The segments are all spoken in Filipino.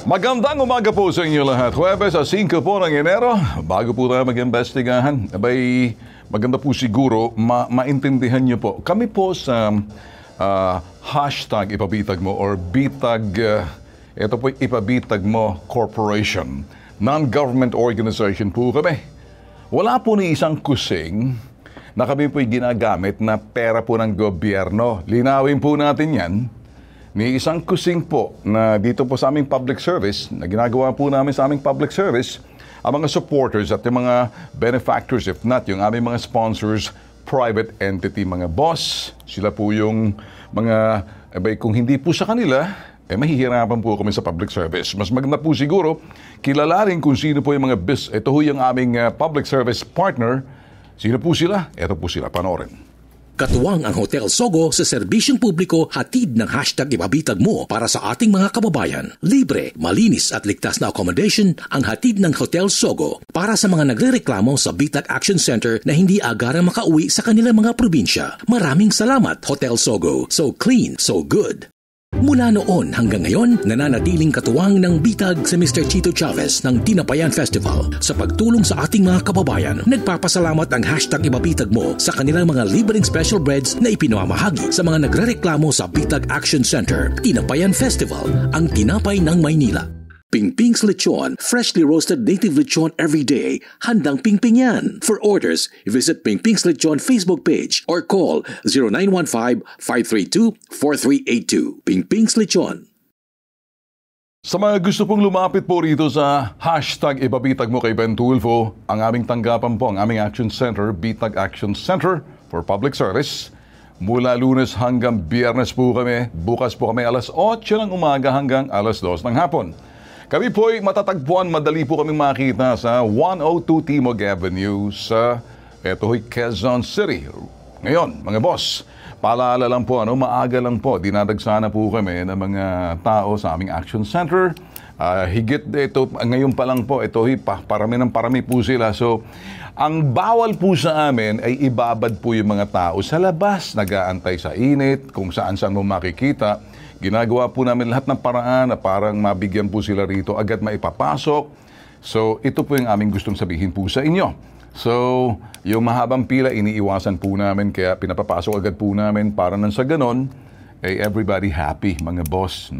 Magandang umaga po sa inyo lahat. Huwebes, 5 po ng Enero. Bago po tayo mag-investigahan, maganda po siguro maintindihan nyo po. Kami po sa hashtag ipabitag mo or bitag, ito po ipabitag mo corporation. Non-government organization po kami. Wala po ni isang kusing na kami po'y ginagamit na pera po ng gobyerno. Linawin po natin yan. May isang kusing po na dito po sa aming public service, na ginagawa po namin sa aming public service, ang mga supporters at yung mga benefactors, if not, yung aming mga sponsors, private entity, mga boss, sila po yung mga, kung hindi po sa kanila, mahihirapan po kami sa public service. Mas maganda po siguro, kilalanin kung sino po yung mga ito po yung aming public service partner. Sino po sila? Ito po sila, panoorin. Katuwang ang Hotel Sogo sa serbisyong publiko, hatid ng hashtag ipabitag mo para sa ating mga kababayan. Libre, malinis at ligtas na accommodation ang hatid ng Hotel Sogo para sa mga nagrereklamo sa Bitag Action Center na hindi agarang makauwi sa kanilang mga probinsya. Maraming salamat, Hotel Sogo. So clean, so good. Mula noon hanggang ngayon, nananatiling katuwang ng bitag si Mr. Chito Chavez ng Tinapayan Festival. Sa pagtulong sa ating mga kababayan, nagpapasalamat ang hashtag ipabitag mo sa kanilang mga libreng special breads na ipinamamahagi sa mga nagrereklamo sa Bitag Action Center. Tinapayan Festival, ang tinapay ng Maynila. Pingping's Lechon, freshly roasted native lechon every day. Handang pingping yan. For orders, visit Pingping's Lechon Facebook page or call 0915-532-4382. Pingping's Lechon. Sa mga gusto pong lumapit po rito sa hashtag ipabitag mo kay Ben Tulfo, ang aming tanggapan po, ang aming Action Center, Bitag Action Center for Public Service. Mula Lunes hanggang Biyernes po kami. Bukas po kami alas 8 ng umaga hanggang alas 2 ng hapon. Kami po'y matatagpuan, madali po kaming makita sa 102 Timog Avenue sa Quezon City. Ngayon, mga boss, paalala lang po, maaga lang po, dinadagsana po kami ng mga tao sa aming Action Center. Higit ito, ngayon pa lang po, parami ng parami po sila. So, ang bawal po sa amin ay ibabad po yung mga tao sa labas, nag-aantay sa init, kung saan-saan mo makikita. Ginagawa po namin lahat ng paraan na parang mabigyan po sila rito, agad maipapasok. So, ito po yung aming gustong sabihin po sa inyo. So, yung mahabang pila, iniiwasan po namin, kaya pinapapasok agad po namin para nang sa ganon, everybody happy, mga boss.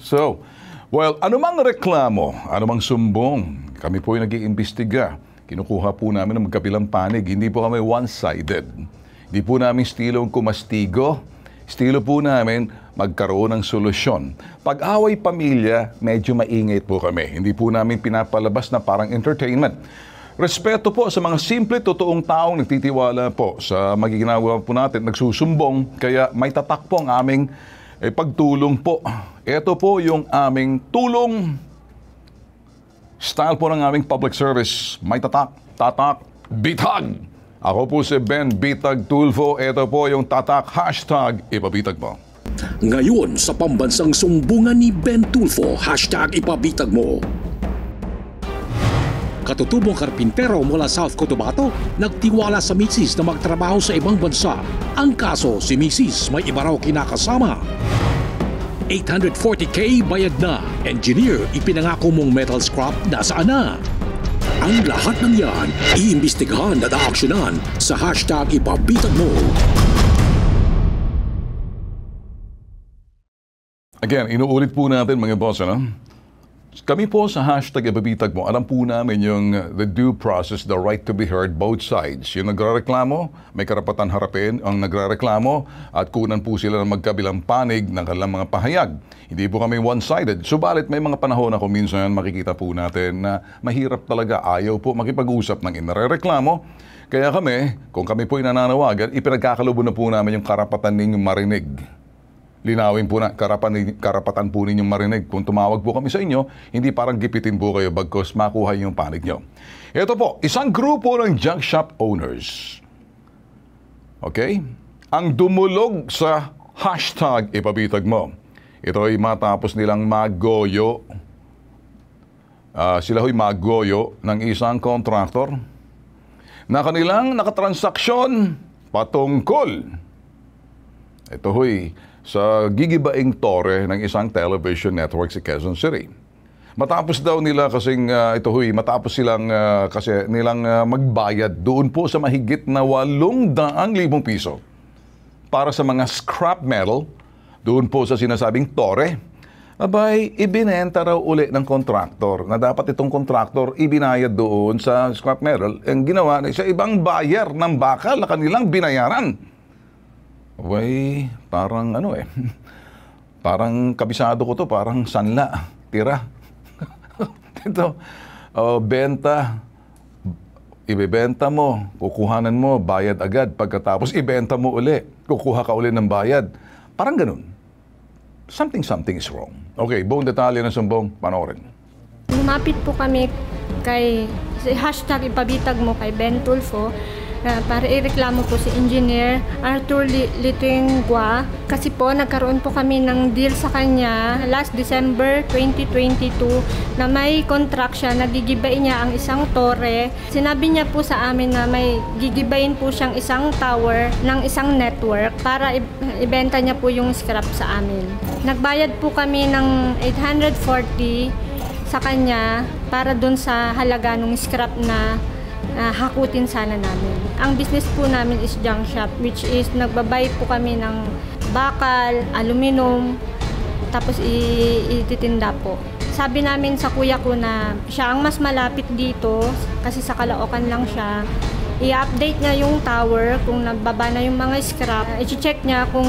So, well, anumang reklamo, anumang sumbong, kami po yung nag-iimbestiga. Kinukuha po namin ng magkabilang panig. Hindi po kami one-sided. Hindi po namin estilong kumastigo. Estilo po namin magkaroon ng solusyon. Pag-away pamilya, medyo maingay po kami. Hindi po namin pinapalabas na parang entertainment. Respeto po sa mga simple, totoong taong nagtitiwala po sa magiginawa po natin, nagsusumbong. Kaya may tatak po ang aming pagtulong po. Ito po yung aming tulong. Style po ng aming public service. May tatak, bitag. Ako po si Ben Bitag Tulfo. Ito po yung tatak hashtag ipabitag mo. Ngayon sa pambansang sumbungan ni Ben Tulfo, hashtag ipabitag mo. Katutubong karpintero mula South Cotabato, nagtiwala sa misis na magtrabaho sa ibang bansa. Ang kaso, si misis may iba raw kinakasama. 840K bayad na. Engineer, ipinangako mong metal scrap, nasaan na? Ang lahat ng yan, iimbestigahan at aaksyonan sa hashtag ipabitag mo. Again, inuulit po natin mga boss, Kami po sa hashtag ipabitag mo, alam po namin yung the due process, the right to be heard, both sides. Yung nagrereklamo, may karapatan harapin ang nagrereklamo at kunan po sila ng magkabilang panig ng kanilang mga pahayag. Hindi po kami one-sided. Subalit may mga panahon na kung minsan makikita po natin na mahirap talaga, ayaw po makipag-usap ng inarereklamo. Kaya kami, kung kami po nananawagan, ipinagkakalubo na po namin yung karapatan ninyong marinig. Linawin po na, karapatan po ninyong marinig. Kung tumawag po kami sa inyo, hindi parang gipitin po kayo bagkos makuha yung panig nyo. Ito po, isang grupo ng junk shop owners. Okay? Ang dumulog sa hashtag ipabitag mo. Ito ay matapos nilang magoyo. Sila ho'y magoyo ng isang contractor na kanilang nakatransaksyon patungkol. Ito ho'y sa gigibaing tore ng isang television network sa Quezon City. Matapos daw nila kasing matapos silang kasi nilang magbayad doon po sa mahigit na 800,000 piso para sa mga scrap metal doon po sa sinasabing tore. Abay, ibinenta raw uli ng kontraktor na dapat itong kontraktor ibinayad doon sa scrap metal. Ang ginawa na sa ibang buyer ng bakal na kanilang binayaran. Abay, parang parang kabisado ko to, parang sanla, tira. Ito, benta, ibebenta mo, kukuhanan mo, bayad agad. Pagkatapos, ibenta mo uli, kukuha ka uli ng bayad. Parang ganun. Something is wrong. Okay, buong detalye ng sumbong, panoorin. Lumapit po kami kay hashtag ipabitag mo kay Ben Tulfo para ireklamo po si Engineer Arthur Litingua kasi po nagkaroon po kami ng deal sa kanya last December 2022 na may contract siya na gigibain niya ang isang tore. Sinabi niya po sa amin na may gigibain po siyang isang tower ng isang network para ibenta niya po yung scrap sa amin. Nagbayad po kami ng 840 sa kanya para dun sa halaga ng scrap na hakutin sana namin. Ang business po namin is junk shop, which is nagbabayad po kami ng bakal, aluminum, tapos ititinda po. Sabi namin sa kuya ko na siya ang mas malapit dito kasi sa Caloocan lang siya. I-update niya yung tower kung nagbaba na yung mga scrap. I-check niya kung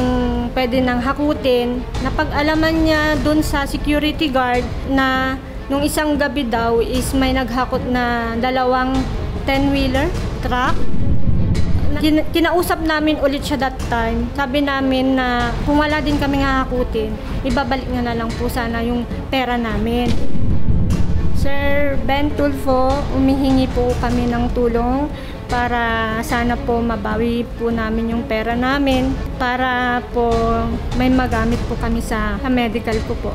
pwede nang hakutin. Napag-alaman niya dun sa security guard na nung isang gabi daw is may naghakot na 2 10-wheeler truck. Kinausap namin ulit siya that time. Sabi namin na kung wala din kami hahakutin, ibabalik na lang po sana yung pera namin. Sir Ben Tulfo, umihingi po kami ng tulong para sana po mabawi po namin yung pera namin para po may magamit po kami sa medical ko po.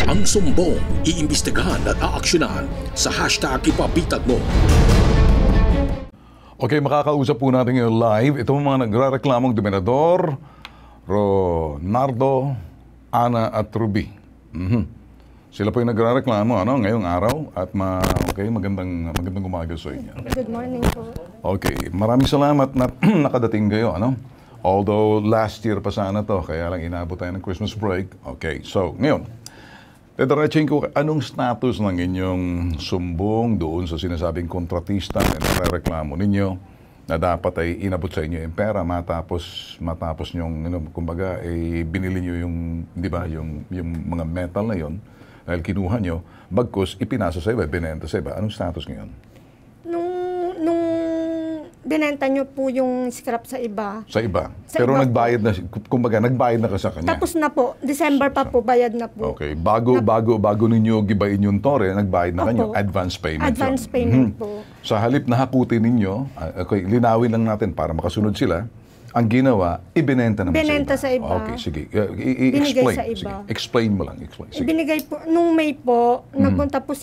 Ang sumbong, iimbestigahan at aaksyonan sa hashtag ipabitag mo. Okay, makakausap po natin yung live. Ito mga nagre-reklamong dominador, Ronardo, Ana at Ruby. Sila po yung nagre-reklamo ngayong araw at magandang umaga sa inyo. Good morning po. Okay, maraming salamat na nakadating kayo. Although last year pa sana to, kaya lang inabot tayo ng Christmas break. Okay, so ngayon, diretsahin ko, anong status ng inyong sumbong doon sa sinasabing kontratista na nagreklamo ninyo na dapat ay inabot sa inyo yung pera matapos nyong, kumbaga, binili nyo yung, di ba, yung mga metal na yon dahil kinuha nyo, bagkus ipinasa sa iba, binenta sa iba. Anong status ngayon? Nung binenta nyo po yung scrap sa iba. Sa iba? Pero iba nagbayad na, kumbaga, nagbayad na ka sa kanya? Tapos na po. December pa po, bayad na po. Okay. Bago ninyo gibain yung tore, nagbayad na kanyo. Advance payment. Advance payment po. Sa halip na hakutin ninyo, okay, linawin lang natin para makasunod sila, ang ginawa, ibinenta naman Binenta sa iba. sa iba. Okay, sige. Binigay Explain. sa iba. Sige. Explain mo lang. Sige. Ibinigay po, nung May po, nagpunta po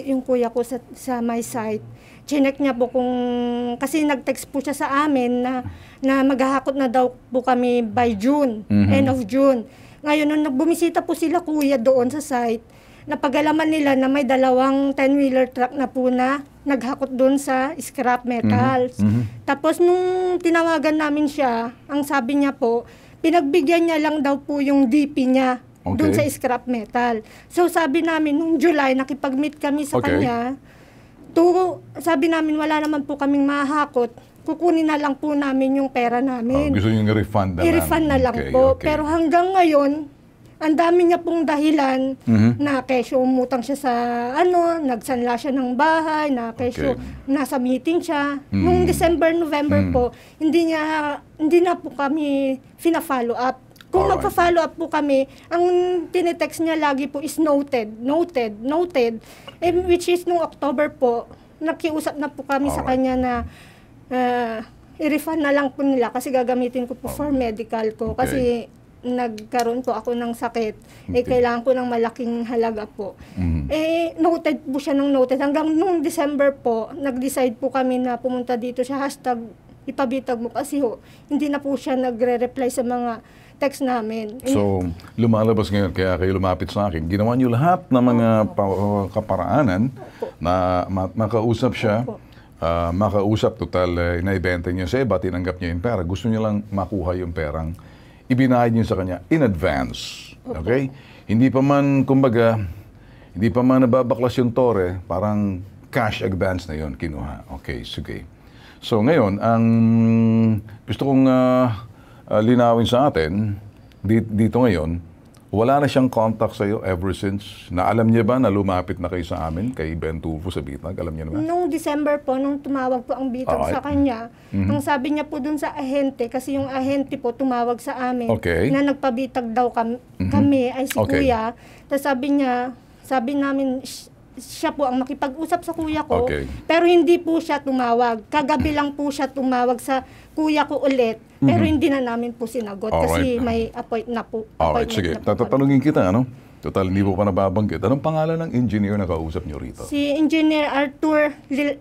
yung kuya ko sa my site. Chinek niya po kasi nag-text po siya sa amin na maghahakot na daw po kami by June, end of June. Ngayon, nung nagbumisita po sila kuya doon sa site, napag-alaman nila na may 2 10-wheeler truck na po na naghakot doon sa scrap metals. Tapos nung tinawagan namin siya, ang sabi niya po, pinagbigyan niya lang daw po yung DP niya doon sa scrap metal. So sabi namin, nung July, nakipag-meet kami sa kanya, sabi namin wala naman po kaming mahakot, kukunin na lang po namin yung pera namin. Gusto niyo i-refund na lang? I-refund na lang po. Okay. Pero hanggang ngayon, ang dami niya pong dahilan na kesyo umutang siya sa nagsanla siya ng bahay, na kesyo nasa meeting siya. Nung December, November po, hindi na po kami fina-follow up. Kung magpa-follow up po kami, ang tinetext niya lagi po is noted. Which is nung October po, nakiusap na po kami sa kanya na i-refund na lang po nila kasi gagamitin ko po for medical ko. Kasi nagkaroon po ako ng sakit, kailangan ko ng malaking halaga po. Noted po siya ng noted. Hanggang nung December po, nag-decide po kami na pumunta dito sa hashtag ipabitag mo kasi hindi na po siya nagre-reply sa mga text namin. So, lumalabas ngayon, kaya kayo lumapit sa akin. Ginawa niyo lahat ng mga kaparaanan na makausap siya. Makausap, total, inaibenta niyo sa iba, tinanggap niya yung pera. Gusto niya lang makuha yung perang ibinayad niyo sa kanya in advance. Okay? Hindi pa man, kumbaga, hindi pa man nababaklas yung tore, parang cash advance na yon kinuha. Okay, sige. So ngayon, ang gusto kong linawin sa atin, dito ngayon, wala na siyang contact sa iyo ever since. Na alam niya ba na lumapit na kayo sa amin, kay Ben Tulfo sa Bitag? Alam niya na ba? Nung December po, nung tumawag po ang Bitag sa kanya, ang sabi niya po dun sa ahente, kasi yung ahente po tumawag sa amin, na nagpabitag daw kami ay si Kuya. Tapos sabi namin, siya po ang makipag-usap sa kuya ko, pero hindi po siya tumawag. Kagabi lang po siya tumawag sa kuya ko ulit, pero hindi na namin po sinagot kasi may appointment na po. Alright, sige. Tatanungin kita, ano? Total, hindi po pa nababanggit. Anong pangalan ng engineer na kausap niyo rito? Si Engineer Arthur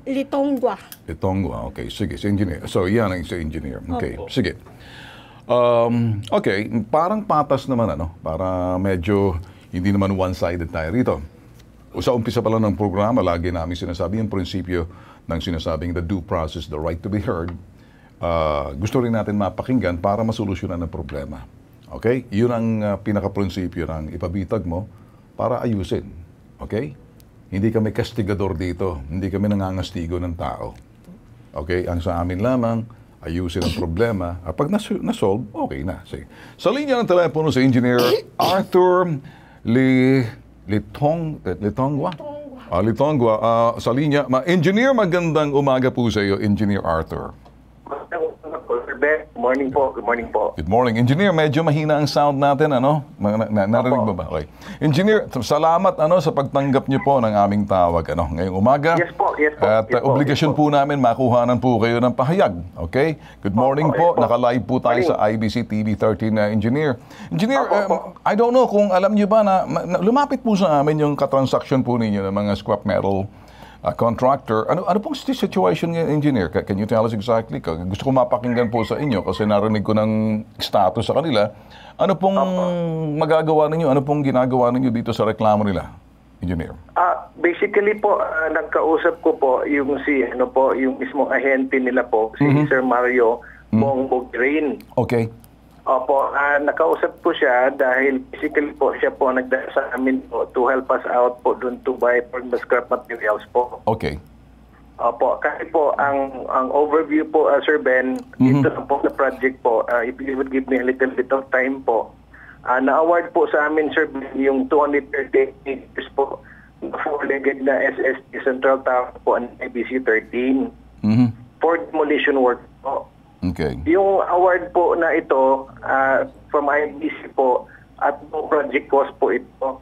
Litongwa. Litongwa, okay. Sige, si engineer. So, yan ang si engineer. Okay, sige. Okay, parang patas naman, ano? Para medyo hindi naman one-sided tayo rito. Sa umpisa pa lang ng programa, lagi namin sinasabi yung prinsipyo ng sinasabing the due process, the right to be heard. Gusto rin natin mapakinggan para masolusyonan ang problema. Okay? Yun ang pinaka-prinsipyo ng ipabitag mo para ayusin. Okay? Hindi kami kastigador dito. Hindi kami nangangastigo ng tao. Okay? Ang sa amin lamang, ayusin ang problema. Pag nasolve, okay na. Sige. Sa linya ng telepono si Engineer Arthur Litongwa? Litongwa. Sa linya. Engineer, magandang umaga po sa iyo, Engineer Arthur. Good morning po. Good morning po. Good morning. Engineer, medyo mahina ang sound natin, ano? Narinig mo ba? Okay. Engineer, salamat sa pagtanggap niyo po ng aming tawag ngayong umaga. Yes po. At obligasyon po namin makuhanan po kayo ng pahayag. Okay? Good morning po. Naka-live po tayo sa IBC TV 13 na Engineer. Engineer, I don't know kung alam niyo ba na lumapit po sa amin yung katransaksyon po ninyo ng mga scrap metal contractor. Ano pong situation ngayon, Engineer? Can you tell us exactly? Gusto ko mapakinggan po sa inyo kasi narinig ko ng status sa kanila. Ano pong magagawa ninyo? Ano pong ginagawa ninyo dito sa reklamo nila, Engineer? Basically po, nagkausap ko po yung yung mismong ahente nila po, si Sir Mario Bongbogrin. Okay. Opo, nakausap ko siya dahil basically po siya po nagdala sa amin po to help us out po dun to buy for the scrap materials po. Okay. Opo, kasi po ang overview po, Sir Ben, ito na po na project po, if you would give me a little bit of time po, na-award po sa amin, Sir Ben, yung 230 meters po, na four-legged na SST Central Tower po, ang IBC 13, for demolition work po. Okay. Yung award po na ito from IBC po at no project cost po ito.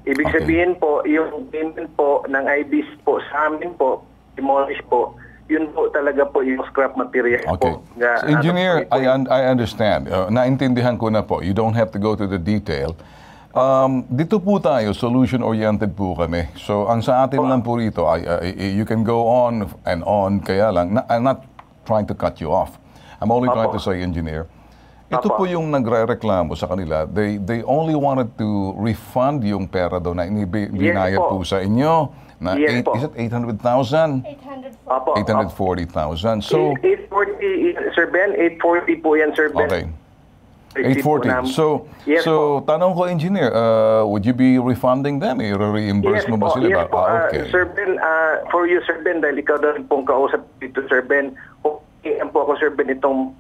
Ibig sabihin po, yung payment po ng IBC po sa amin po, demolish po, yun po talaga po yung scrap material po. So, Engineer, I understand. Naintindihan ko na po. You don't have to go to the detail. Dito po tayo, solution-oriented po kami. So, ang sa atin lang po rito, you can go on and on, kaya lang, I'm not trying to cut you off. I'm only trying to say, Engineer, ito po yung nagre-reklamo sa kanila. They only wanted to refund yung pera daw na binayad po sa inyo. Na is it 800,000? 840,000. So 840, Sir Ben, 840 po yan, Sir Ben. Okay. 840. So tanong ko, Engineer, would you be refunding them? I-reimburse mo ba sila? Yes po, Sir Ben, for you, Sir Ben, dahil ikaw doon pong kausap dito, Sir Ben, okay po ako, Sir Ben, itong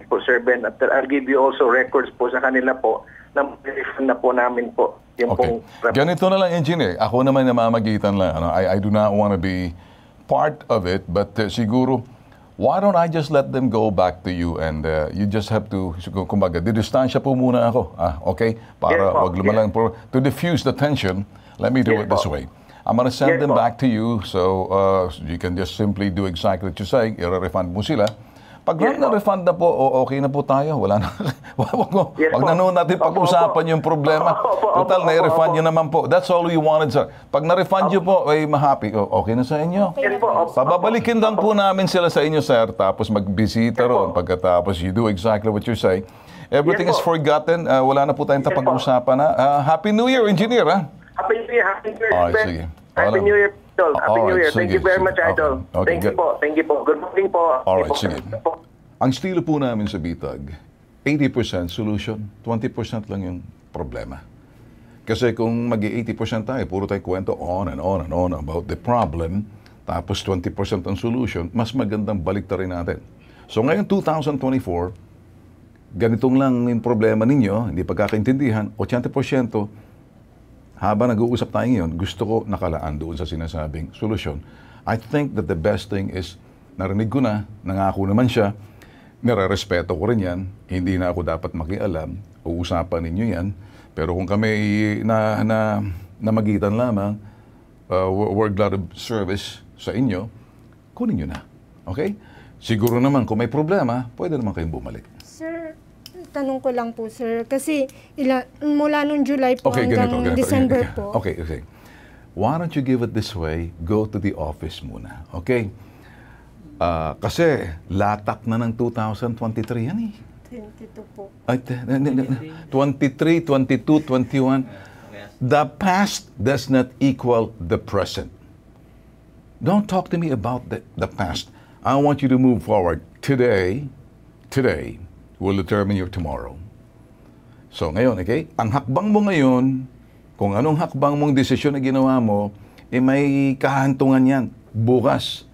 po, Sir Ben, at I'll give you also records po sa kanila po na refund na po namin po. Yung pong ganito na lang, Engineer. Ako naman namamagitan lang. I do not want to be part of it, but siguro, why don't I just let them go back to you and you just have to, kumbaga, didistansya po muna ako. Okay? Para wag lumalang po. To diffuse the tension, let me do it this way. I'm gonna send them back to you so you can just simply do exactly what you say. I-refund mo sila. Pag na-refund na po, okay na po tayo. Wala na. Wag na noon natin pag-usapan yung problema. Total, na-refund nyo naman po. That's all we wanted, sir. Pag na-refund nyo po, ay ma-happy. Okay na sa inyo. Pababalikin lang po namin sila sa inyo, sir. Tapos magbisita ron. Pagkatapos, you do exactly what you say. Everything Yes is po. forgotten. Wala na po tayong tapag-usapan na. Happy New Year, Engineer, ha? Happy New Year, Happy New Year, Alright, Ben. sige. Happy New Year, Idol. Happy New Alright, Year. Thank sige, you very sige. much, Idol. Okay, Thank you good. po. Thank you po. Good morning po. Alright, Thank sige. you po. Ang estilo po namin sa Bitag, 80% solution, 20% lang yung problema. Kasi kung mag-80% tayo, puro tayo kwento on and on and on about the problem, tapos 20% ang solution, mas magandang baliktarin natin. So ngayon, 2024, ganitong lang yung problema ninyo, hindi pagkakaintindihan, 80%, habang nag-uusap tayo ngayon, gusto ko nakalaan doon sa sinasabing solusyon. I think that the best thing is, narinig ko na, nangako naman siya, nire-respeto ko rin yan, hindi na ako dapat makialam, uusapan ninyo yan, pero kung kami na magitan lamang, we're glad of service sa inyo, kunin nyo na. Okay? Siguro naman, kung may problema, pwede naman kayong bumalik. Sir, tanong ko lang po, sir. Kasi mula nung July po Okay, hanggang ganito. December po. Okay. Why don't you give it this way? Go to the office muna. Okay? Kasi latak na ng 2023 yan eh. 22 po. 23, 22, 21. The past does not equal the present. Don't talk to me about the past. I want you to move forward. Today will determine your tomorrow. So ngayon, okay? Ang hakbang mo ngayon, kung anong hakbang mong desisyon na ginawa mo, may kahantungan yan. Bukas.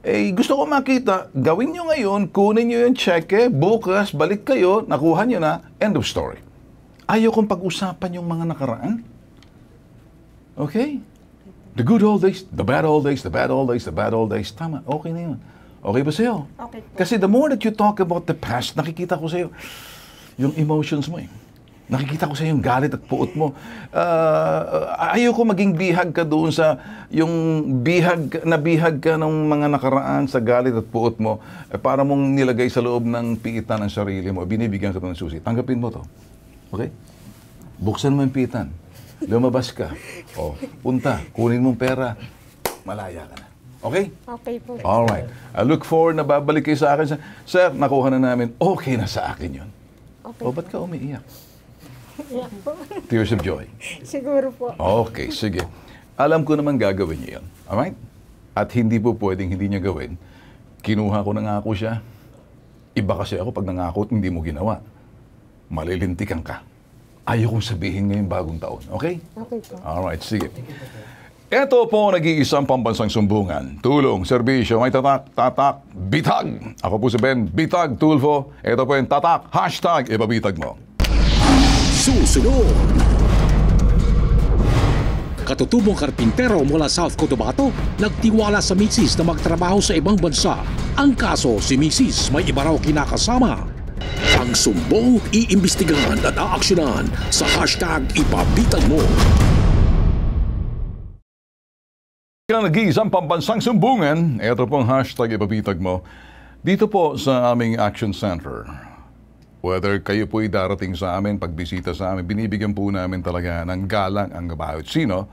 Gusto ko makita, gawin nyo ngayon, kunin nyo yung cheque, bukas, balik kayo, nakuha nyo na, end of story. Ayaw kong pag-usapan yung mga nakaraan. Okay? The good old days, the bad old days, the bad old days, the bad old days. Tama, okay na yun. Okay ba sa'yo? Okay po. Kasi the more that you talk about the past, nakikita ko sa'yo yung emotions mo eh. Nakikita ko sa yung galit at puot mo. Ayoko maging bihag ka doon sa yung bihag ka ng mga nakaraan sa galit at puot mo para mong nilagay sa loob ng piitan ng sarili mo. Binibigyan ka ng susi. Tanggapin mo to. Okay? Buksan mo yung piitan. Lumabas ka. Punta. Kunin mong pera. Malaya ka na. Okay? Okay po. Alright. I look forward na babalik kayo sa akin. Sir, nakuha na namin. Okay na sa akin yun. Okay. Ba't ka umiiyak? Yeah po. Tears of joy. Siguro po. Okay, sige. Alam ko naman gagawin niya yan. Alright? At hindi po pwedeng hindi niya gawin. Kinuha ko nangako siya. Iba kasi ako pag nangako at hindi mo ginawa. Malilintikan ka. Ayaw kong sabihin ngayong bagong taon. Okay? Okay po. Alright, sige. Ito po nag-iisang pambansang sumbungan. Tulong, serbisyo, may tatak, bitag. Ako po si Ben, Bitag Tulfo. Ito po yung tatak, hashtag ibabitag mo. Susunod. Katutubong karpintero mula South Cotabato nagtiwala sa misis na magtrabaho sa ibang bansa. Ang kaso, si misis may iba raw kinakasama. Ang sumbong iimbestigahan at aaksyonan sa hashtag ipabitag mo. Kaya nag-iisang pambansang sumbungan, ito pong hashtag ipabitag mo. Dito po sa aming Action Center. Whether kayo po'y darating sa amin, pagbisita sa amin, binibigyan po namin talaga ng galang ang bawat sino.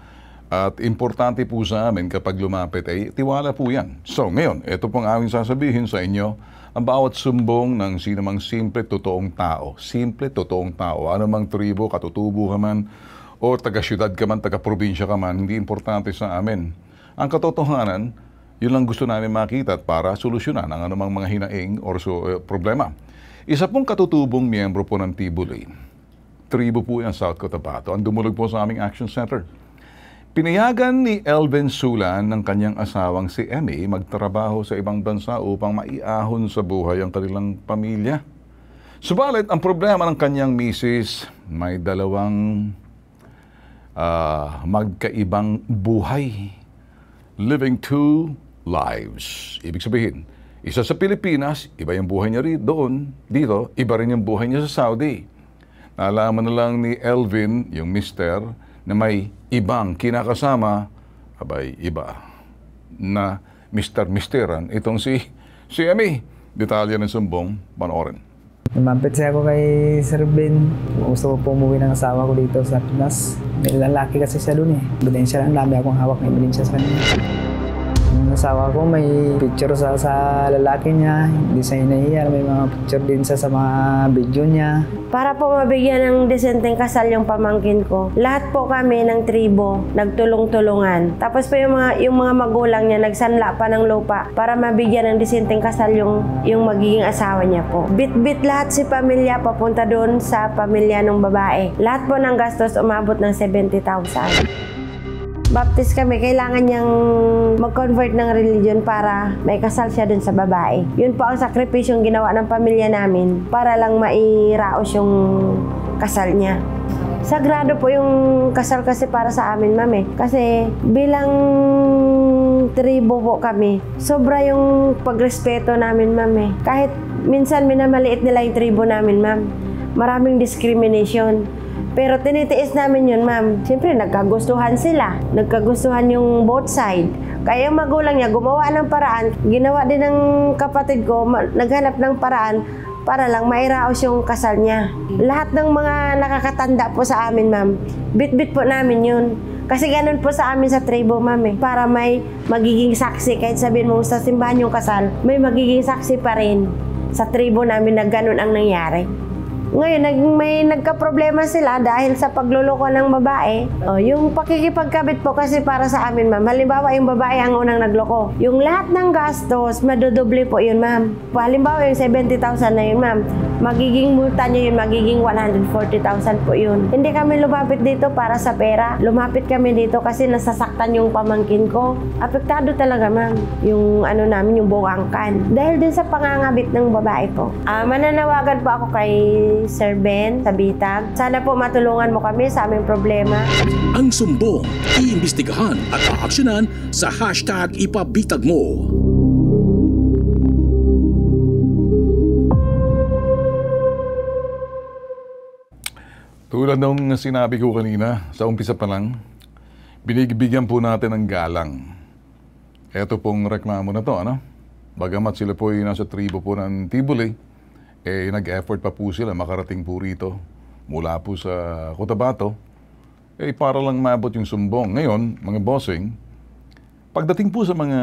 At importante po sa amin kapag lumapit ay tiwala po yan. So ngayon, ito pong aming sasabihin sa inyo, ang bawat sumbong ng sinamang simple, totoong tao. Simple, totoong tao. Ano mang tribo, katutubo ka man, o taga-syudad ka man, taga-probinsya ka man, hindi importante sa amin. Ang katotohanan, yun lang gusto namin makita para solusyonan ang anumang mga hinaing or problema. Isa pong katutubong miyembro po ng Tibuli. Tribo po yan, South Cotabato. Ang dumulog po sa aming Action Center. Pinayagan ni Elvin Sulan ng kanyang asawang si Emmy magtrabaho sa ibang bansa upang maiahon sa buhay ang kanilang pamilya. Subalit, ang problema ng kanyang misis, may dalawang magkaibang buhay. Living two lives. Ibig sabihin, isa sa Pilipinas, iba yung buhay niya dito, iba rin yung buhay niya sa Saudi. Nalaman na lang ni Elvin, yung mister, na may ibang kinakasama, iba na mister-misteran. Itong si Emmy, detalye ng sumbong, panoorin. Lumapit siya ako kay Sir Ben. Gusto ko po umuwi ng asawa ko dito sa Pinas. May lalaki kasi siya doon eh. Ebidensya lang, dami akong hawak na ebidensya sa kanya. Yung asawa ko may picture sa lalaki niya, hindi sa hinahiya. May mga picture din sa mga video niya. Para po mabigyan ng desenteng kasal yung pamangkin ko, lahat po kami ng tribo nagtulong-tulungan. Tapos po yung mga magulang niya nagsanla pa ng lupa para mabigyan ng desenteng kasal yung magiging asawa niya po. Bit-bit lahat si pamilya papunta doon sa pamilya ng babae. Lahat po ng gastos umabot ng 70,000. Baptist kami, kailangan niyang mag-convert ng religion para may kasal siya dun sa babae. Yun po ang sakripisyong ginawa ng pamilya namin para lang mairaos yung kasal niya. Sagrado po yung kasal kasi para sa amin, ma'am eh. Kasi bilang tribo po kami, sobra yung pagrespeto namin, ma'am eh. Kahit minsan minamaliit nila yung tribo namin, ma'am. Maraming discrimination. Pero tinitiis namin yun, ma'am. Siyempre, nagkagustuhan sila. Nagkagustuhan yung both side. Kaya yung magulang niya gumawa ng paraan. Ginawa din ng kapatid ko, naghanap ng paraan para lang mairaos yung kasal niya. Lahat ng mga nakakatanda po sa amin, ma'am, bit-bit po namin yun. Kasi ganun po sa amin sa tribo, ma'am eh. Para may magiging saksi. Kahit sabihin mo sa simbahan yung kasal, may magiging saksi pa rin sa tribo namin na ganun ang nangyari. Ngayon, may nagka-problema sila dahil sa pagluloko ng babae. Yung pakikipagkabit po kasi para sa amin, ma'am. Halimbawa, yung babae ang unang nagloko. Yung lahat ng gastos, madodoble po yun, ma'am. Halimbawa, yung 70,000 na yun, ma'am. Magiging multa nyo yun, magiging 140,000 po yun. Hindi kami lumapit dito para sa pera. Lumapit kami dito kasi nasasaktan yung pamangkin ko. Apektado talaga, ma'am. Yung namin, yung buong angkan. Dahil din sa pangangabit ng babae po. Mananawagan po ako kay Sir Ben sa Bitag. Sana po matulungan mo kami sa aming problema. Ang sumbong, iimbestigahan at aaksyonan sa hashtag ipabitag mo. Tulad ng sinabi ko kanina, sa umpisa pa lang, binibigyan po natin ng galang. Ito pong reklamo na to, ano? Bagamat sila po ay nasa tribo po ng Tibuli, nag-effort pa po sila makarating po rito mula po sa Cotabato, para lang maabot yung sumbong. Ngayon, mga bossing, pagdating po sa mga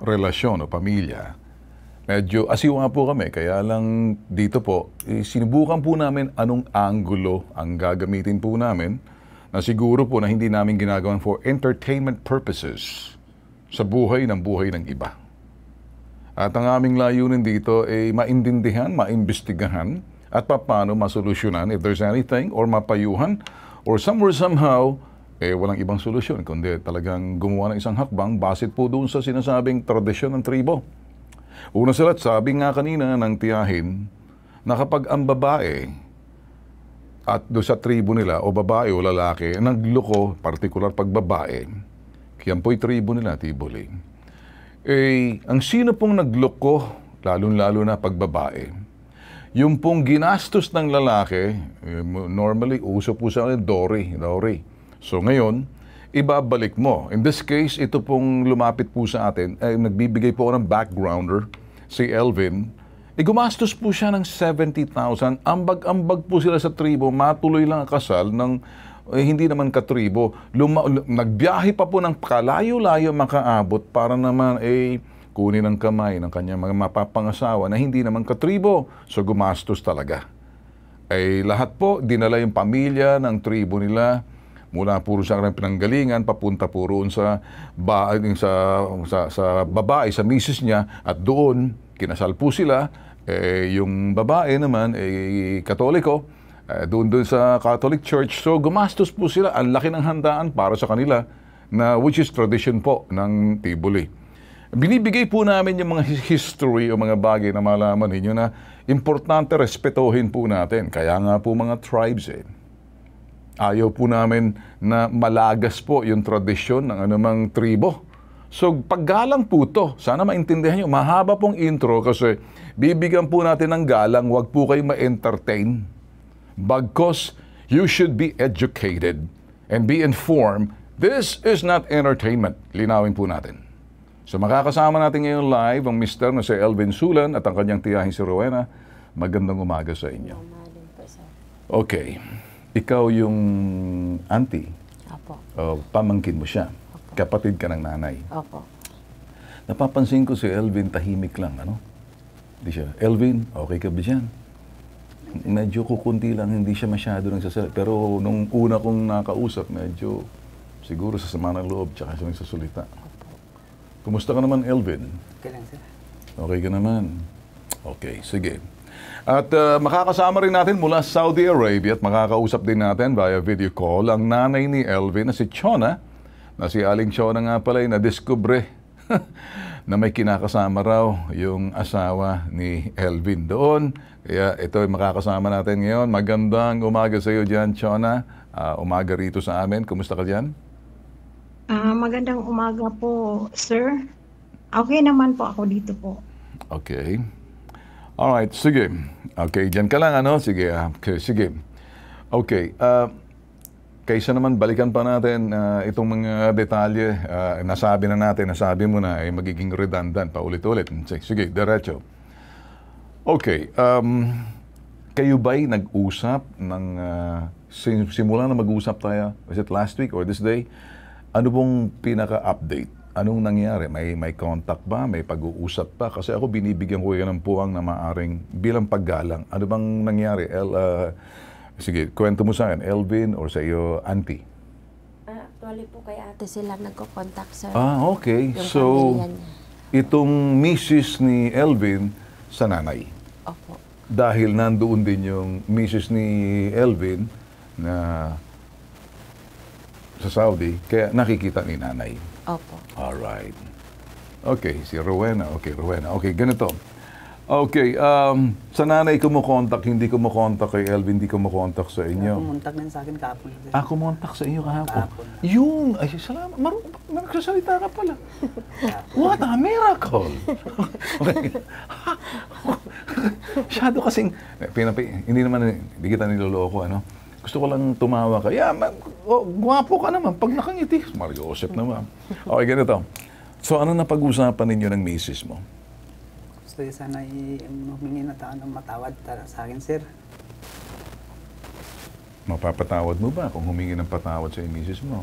relasyon o pamilya, medyo asiwa po kami. Kaya lang dito po, sinubukan po namin anong anggulo ang gagamitin po namin na siguro po na hindi namin ginagawan for entertainment purposes sa buhay ng iba. At ang aming layunin dito ay maintindihan, maimbestigahan at paano masolusyonan if there's anything or mapayuhan or somehow walang ibang solusyon kundi talagang gumawa ng isang hakbang basit po doon sa sinasabing tradisyon ng tribo. Una sa lahat, sabi nga kanina ng tiyahin na kapag ang babae at doon sa tribo nila o babae o lalaki nagloko, particular pag babae, yan po'y tribo nila, Tibuli. Ang sino pong nagloko, lalo-lalo na pagbabae, yung pong ginastos ng lalaki, normally, uso po sa akin, dowry. So ngayon, ibabalik mo. In this case, ito pong lumapit po sa atin, nagbibigay po ng backgrounder, si Elvin, gumastos po siya ng 70,000. Ambag-ambag po sila sa tribo, matuloy lang ang kasal ng hindi naman katribo. Nagbiyahe pa po ng kalayo-layo makaabot para naman kunin ang kamay ng kanyang mga mapapangasawa na hindi naman katribo. So gumastos talaga. Lahat po, dinala yung pamilya ng tribo nila mula puro sa pinanggalingan, papunta po roon sa babae, sa misis niya, at doon, kinasal po sila. Yung babae naman, Katoliko, doon sa Catholic Church. So gumastos po sila. Ang laki ng handaan para sa kanila na which is tradition po ng Tibuli. Binibigay po namin yung mga history o mga bagay na malaman ninyo na importante respetohin po natin. Kaya nga po mga tribes ayaw po namin na malagas po yung tradisyon ng anumang tribo. So paggalang po to, sana maintindihan nyo. Mahaba pong intro kasi bibigyan po natin ng galang, wag po kayo ma-entertain. Bagkus, you should be educated and be informed. This is not entertainment. Linawin po natin. So makakasama natin ngayon live ang Mr. na si Elvin Sulan at ang kanyang tiyahin si Rowena. Magandang umaga sa inyo. Okay. Ikaw yung auntie. Opo. Pamangkin mo siya. Opo. Kapatid ka ng nanay. Opo. Napapansin ko si Elvin tahimik lang, ano? Hindi siya, Elvin, okay ka ba dyan? Medyo kukunti lang, hindi siya masyado nagsasalita. Pero nung una kong nakausap, medyo siguro sa sama ng loob, tsaka siya nagsasalita. Kumusta ka naman, Elvin? Okay lang, sir. Okay ka naman. Okay, sige. At makakasama rin natin mula Saudi Arabia at makakausap din natin via video call ang nanay ni Elvin na si Chona, na si Aling Chona nga pala ay nadiskubre na may kinakasama raw yung asawa ni Elvin doon. Kaya ito ay makakasama natin ngayon. Magandang umaga sa iyo dyan, Chona. Umaga rito sa amin. Kumusta ka dyan? Magandang umaga po, sir. Okay naman po ako dito po. Okay. Alright, sige. Okay, dyan ka lang, ano? Sige, okay, sige. Okay, kaysa naman balikan pa natin itong mga detalye. Nasabi mo na ay magiging redundant pa ulit-ulit. Sige, diretso. Okay, kayo ba'y nag-usap ng, simula na mag-usap tayo, was it last week or this day? Ano pong pinaka-update? Anong nangyari? May contact ba? May pag-uusap pa? Kasi ako binibigyan ko yan ng puwang na maaring bilang paggalang. Ano bang nangyari? Sige, kwento mo sa akin, Elvin or sa iyo, auntie? Actually po kay ate sila nagko-contact, sir. Okay. Yung So, pamilya niya. itong misis ni Elvin sa nanay. Opo. Dahil nandoon din yung misis ni Elvin na sa Saudi, kaya nakikita ni nanay. Opo. Alright. Okay, si Rowena. Okay, Rowena. Okay, ganito. Okay, sa nanay kumukontak, hindi kumukontak kay Elvin, hindi kumukontak sa inyo. Kumontak din sa akin kahapon. Sir. Kumontak sa inyo kahapon. Kahapon. Yun! Ay, salamat. Nagsasalita ka pala. What a miracle! Masyado kasing, hindi naman, hindi kita niloloko, ano? Gusto ko lang tumawa ka. Yeah, guwapo ka naman. Pag nakangiti, Mario Joseph naman. Okay, ganito. So, ano na pag-usapan ninyo ng misis mo? Gusto niya sana humingi na ng matawad sa akin, sir. Mapapatawad mo ba kung humingi ng patawad sa misis mo?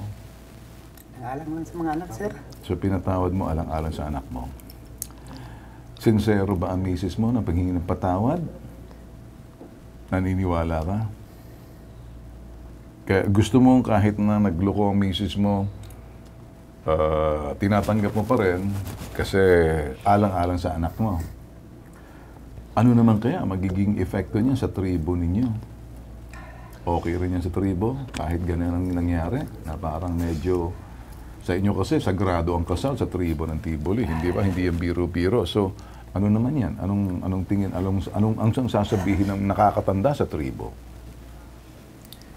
Alang naman sa mga anak, sir. So, pinatawad mo alang-alang sa anak mo. Sincero ba ang misis mo na paghingi ng patawad? Naniniwala ka? Kaya gusto mo kahit na nagloko ang misis mo, tinatanggap mo pa rin kasi alang-alang sa anak mo. Ano naman kaya magiging epekto niya sa tribo ninyo? Okay rin yan sa tribo? Kahit ganun ang nangyari? Na parang medyo, sa inyo kasi sagrado ang kasal sa tribo ng Tiboli. Hindi ba? Hindi yung biro-biro. So, ano naman yan? Anong tingin? Anong sasabihin ng nakakatanda sa tribo?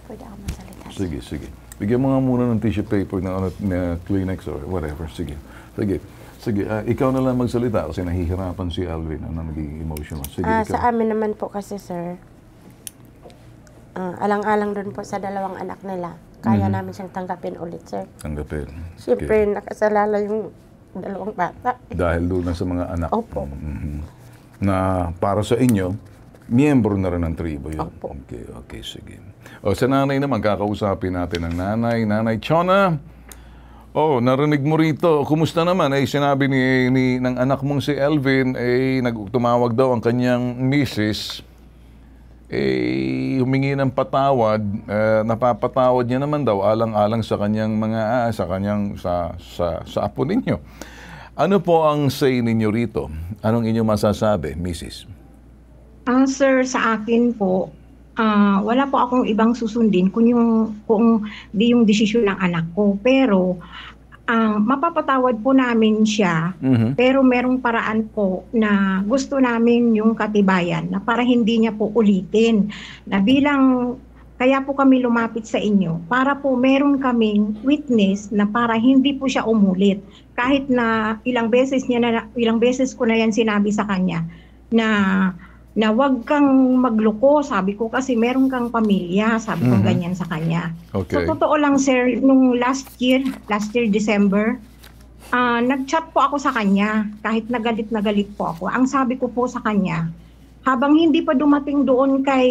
Pwede ako magsalita. Sige, sige. Bigyan mo nga muna ng tissue paper na Kleenex or whatever. Sige. Sige. Sige. Ikaw na lang magsalita kasi nahihirapan si Alvin. Ano naging emotional? Sige, ikaw. Sa amin naman po kasi, sir, alang-alang doon po sa dalawang anak nila. Kaya namin siyang tanggapin ulit, sir. Tanggapin. Siyempre, nakasalala yung dalawang bata. Dahil doon na sa mga anak. Opo. Na para sa inyo, miyembro na rin ng tribo yun. Opo. Okay, okay, sige. O sa nanay naman, kakausapin natin ang nanay. Nanay Chona, narinig mo rito. Kumusta naman? Sinabi ng anak mong si Elvin, tumawag daw ang kanyang misis. Humingi ng patawad. Napapatawad niya naman daw alang-alang sa kanyang sa apo ninyo. Ano po ang say ninyo rito? Anong inyong masasabi, misis? Sir, sa akin po, wala po akong ibang susundin kung di yung desisyon ng anak ko. Pero, mapapatawad po namin siya. Pero merong paraan po na gusto namin yung katibayan na para hindi niya po ulitin. Na kaya po kami lumapit sa inyo para po meron kaming witness na para hindi po siya umulit. Kahit na ilang beses ko na yan sinabi sa kanya na wag kang magloko, sabi ko, kasi meron kang pamilya, sabi ko ganyan sa kanya. Okay. So totoo lang, sir, nung last year December, nag-chat po ako sa kanya, kahit na galit po ako. Ang sabi ko po sa kanya, habang hindi pa dumating doon kay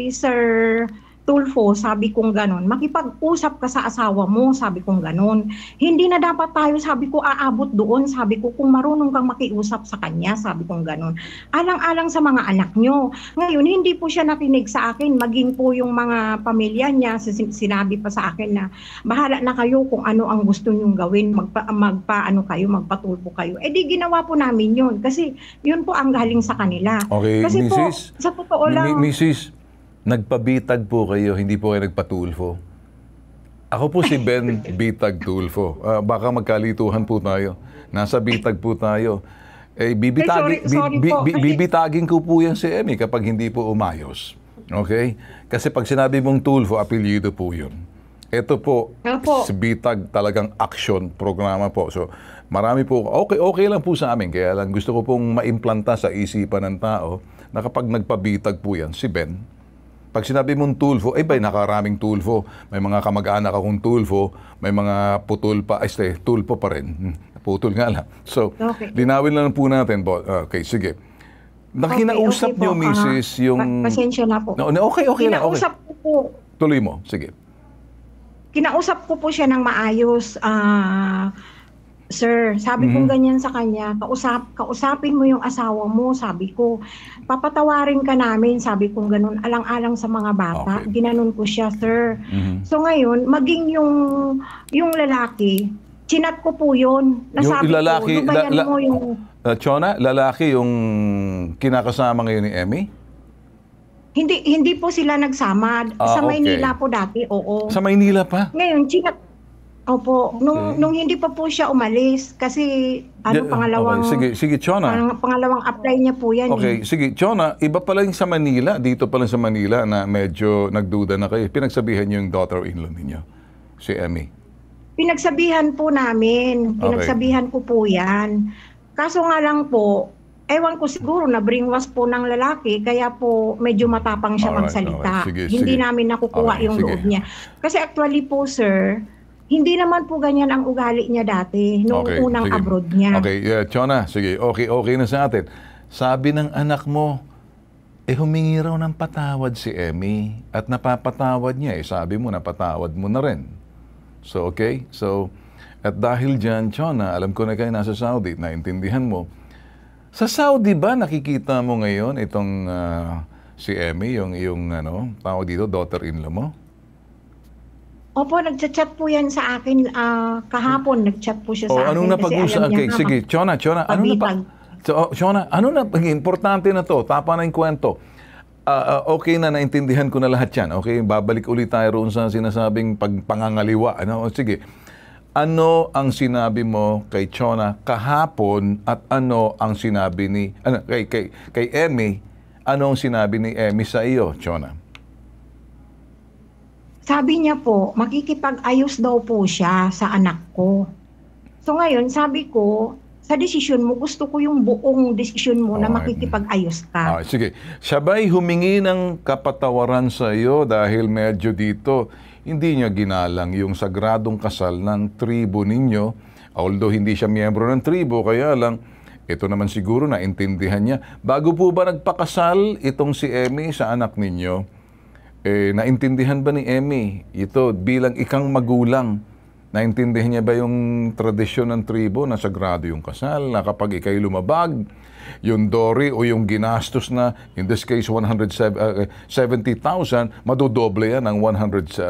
Sir Tulfo, sabi kong ganon, makipag-usap ka sa asawa mo, sabi kong ganon. Hindi na dapat tayo, sabi ko, aabot doon, sabi ko, kung marunong kang makiusap sa kanya, sabi kong ganon. Alang-alang sa mga anak nyo. Ngayon, hindi po siya nakinig sa akin, maging po yung mga pamilya niya, sinabi pa sa akin na, bahala na kayo kung ano ang gusto nyong gawin, magpatulpo kayo. Eh di ginawa po namin yun, kasi yun po ang galing sa kanila. Okay, kasi Mrs. po, sa totoo lang, Mrs. Nagpabitag po kayo, hindi po kayo nagpatulfo. Ako po si Ben Bitag Tulfo. Baka magkalituhan po tayo. Nasa bitag po tayo. Bibitagin ko po yan si Emmy kapag hindi po umayos. Okay? Kasi pag sinabi mong Tulfo, apelyido po yun. Ito po, si Bitag talagang action programa po. So, marami po, okay lang po sa amin. Kaya lang gusto ko pong maimplanta sa isipan ng tao na kapag nagpabitag po yan, si Ben, pag sinabi mong Tulfo, nakaraming Tulfo. May mga kamag-anak akong Tulfo, may mga putol pa, Tulfo pa rin. Putol nga lang. So, linawin lang po natin. Okay, sige. Nakinausap niyo, Mrs., yung... Pasensya na po. Okay lang. Kinausap ko po. Tuloy mo, sige. Kinausap ko po siya ng maayos, Sir, sabi kong ganyan sa kanya, kausapin mo yung asawa mo, sabi ko, papatawarin ka namin, sabi kong ganun, alang-alang sa mga bata, ginanon ko siya, sir. So ngayon, maging yung lalaki, chinat ko po yun, nasabi yung lalaki, ko, dubayan mo yung... Chona, lalaki yung kinakasama ngayon ni Emmy? Hindi po sila nagsama, sa Maynila po dati, oo. Sa Maynila pa? Ngayon, chinat. Opo, nung hindi pa po siya umalis kasi pangalawang sige Chona. Pangalawang apply niya po yan. Okay, sige Chona, iba pala yung sa Manila, dito pala sa Manila na medyo nagduda na kayo. Pinagsabihan niyo yung daughter-in-law ninyo, si Emmy. Pinagsabihan po namin, pinagsabihan ko po yan. Kaso nga lang po, ewan ko siguro na brainwash po ng lalaki kaya po medyo matapang siya magsalita. Hindi namin nakukuha yung loob niya. Kasi actually po, sir, hindi naman po ganyan ang ugali niya dati, noong unang abroad niya. Okay, Chona, sige, okay na sa atin. Sabi ng anak mo, humingi raw ng patawad si Emmy at napapatawad niya. Sabi mo, napatawad mo na rin. So, okay? So, at dahil dyan, Chona, alam ko na kayo nasa Saudi, naintindihan mo. Sa Saudi ba nakikita mo ngayon itong si Emmy, yung tawag dito, daughter-in-law mo? Opo, nagchat-chat po yan sa akin kahapon. Nagchat po siya sa akin. Anong napag-usapan? Okay, sige, Chona, ano na importante na to? Tapa na yung kwento. Okay na, naintindihan ko na lahat yan. Okay, babalik ulit tayo roon sa sinasabing pangangaliwa. Sige, ano ang sinabi mo kay Chona kahapon at ano ang sinabi ni kay Emmy? Ano ang sinabi ni Emmy sa iyo, Chona? Sabi niya po, makikipag-ayos daw po siya sa anak ko. So ngayon, sabi ko, sa desisyon mo, gusto ko yung buong desisyon mo na makikipag-ayos ka. Sige, sabay humingi ng kapatawaran sa iyo dahil medyo dito, hindi niya ginalang yung sagradong kasal ng tribo ninyo. Although hindi siya miyembro ng tribo, kaya lang, ito naman siguro na intindihan niya. Bago po ba nagpakasal itong si Emmy sa anak ninyo, naintindihan ba ni Emmy ito bilang ikang magulang? Naintindihan niya ba yung tradisyon ng tribo na sagrado yung kasal, na kapag ikay lumabag, yung dowry o yung ginastos na, in this case, 170,000, madodoble yan ng 140,000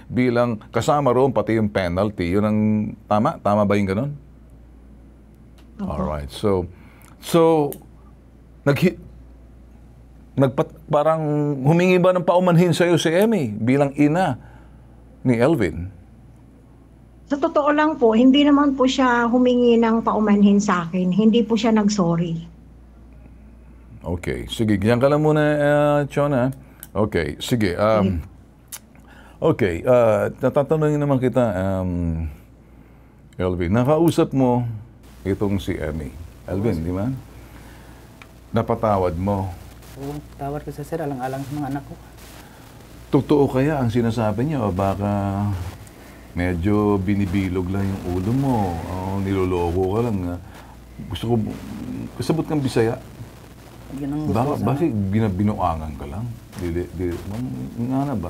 bilang kasama roon pati yung penalty. Yun ang tama? Tama ba yung ganun? Alright. So parang humingi ba ng paumanhin sa'yo si Emmy bilang ina ni Elvin? Sa totoo lang po, hindi naman po siya humingi ng paumanhin sa akin. Hindi po siya nag-sorry. Okay. Sige, diyan ka lang muna, Chona. Okay. Sige. Okay. Natatanungin naman kita, Elvin. Nakausap mo itong si Emmy. Elvin, di ba? Napatawad mo. Oo, tawad ko sa sir, alang-alang sa mga anak ko. Totoo kaya ang sinasabi niya o baka medyo binibilog lang yung ulo mo o niloloko ka lang? Gusto ko, kasabot kang Bisaya. Yun ang gusto ko sana. Bakit binuangan ka lang? Nga na ba?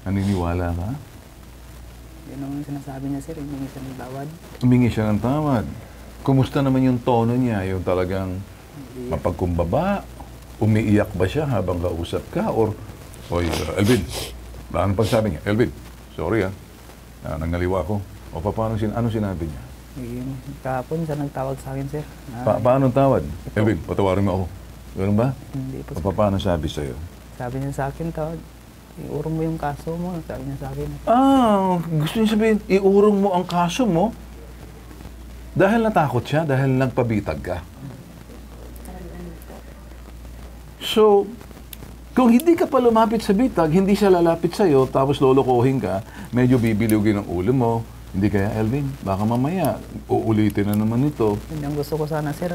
Naniniwala ka? Yun ang sinasabi niya, sir. Humingi siya ng tawad. Humingi siya ng tawad. Kumusta naman yung tono niya? Yung talagang mapagkumbaba? Umiiyak ba siya habang kausap ka? Or, oy, Elvin, ano pang sabi niya? Elvin, sorry nangaliwa ko. O paano ano sinabi niya? Yung kahapon siya nagtawag sa akin, sir. Paano tawad? Elvin, patawarin mo ako. Ganun ba? Hindi po, O paano sabi sa'yo? sabi niya sa akin, tawag, iurong mo yung kaso mo. Sabi niya sa akin. Gusto niya sabihin, iurong mo ang kaso mo dahil natakot siya, dahil nagpabitag ka. So, kung hindi ka pa lumapit sa bitag, hindi siya lalapit sa'yo, tapos lolokohin ka, medyo bibilugin ang ulo mo, hindi kaya, Elvin, baka mamaya, uulitin na naman ito. Yun ang gusto ko sana, sir.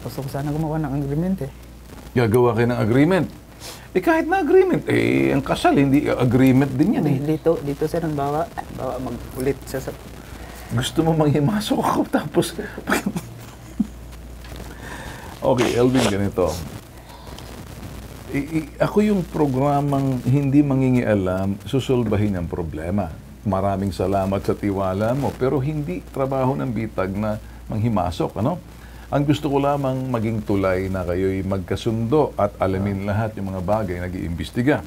Gusto ko sana gumawa ng agreement eh. Gagawa kayo ng agreement. Kahit na agreement, ang kasal, hindi agreement din yan eh. Dito sir, ang bawa mag-ulit siya sa... Gusto mo manghimasok ako, tapos... Okay, Elvin, ganito. Ako yung programang hindi mangingialam, susolbahin ang problema. Maraming salamat sa tiwala mo, pero hindi trabaho ng bitag na manghimasok, ano? Ang gusto ko lamang maging tulay na kayo'y magkasundo at alamin lahat yung mga bagay na nag-iimbestiga.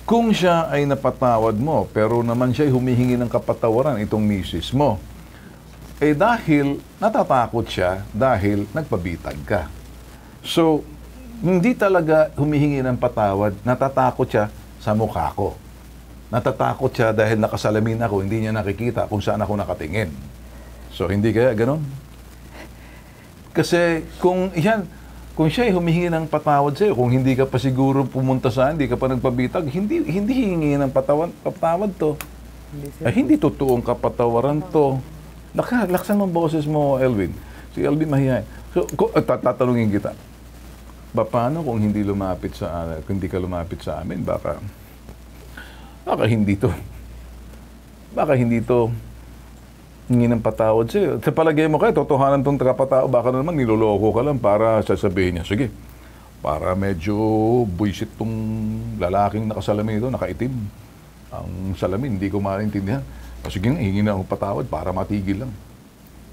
Kung siya ay napatawad mo, pero naman siya'y humihingi ng kapatawaran itong misis mo, dahil natatakot siya dahil nagpabitag ka. So, hindi talaga humihingi ng patawad, natatakot siya sa mukha ko. Natatakot siya dahil nakasalamin ako, hindi niya nakikita kung saan ako nakatingin. So, hindi kaya ganon? Kasi kung siya ay humihingi ng patawad sa'yo, kung hindi ka pa siguro pumunta hindi ka pa nagpabitag, hindi hihingi ng patawad to. Hindi totoong kapatawaran to. Laksan mo ang boses mo, Elvin. Si Elvin mahihayin. So, tatanungin kita. Paano kung hindi ka lumapit sa amin, baka hindi to hingi ng patawad sa'yo. Sa palagay mo kayo, totohanan tong kapatao, baka naman niloloko ka lang para sasabihin niya, sige, para medyo buisit tong lalaking nakasalamin ito, nakaitim. Ang salamin, hindi ko maintindihan. Sige nga, hingi na akong patawad para matigil lang.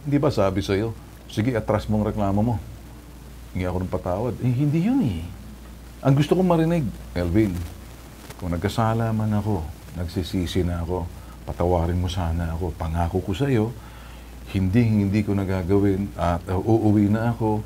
Hindi ba sabi sa'yo, sige, atras mong reklamo mo. Hingi ako ng patawad. Hindi yun eh. Ang gusto kong marinig, Elvin, kung nagkasala man ako, nagsisisi na ako, patawarin mo sana ako. Pangako ko sa'yo, hindi ko nagagawin at uuwi na ako.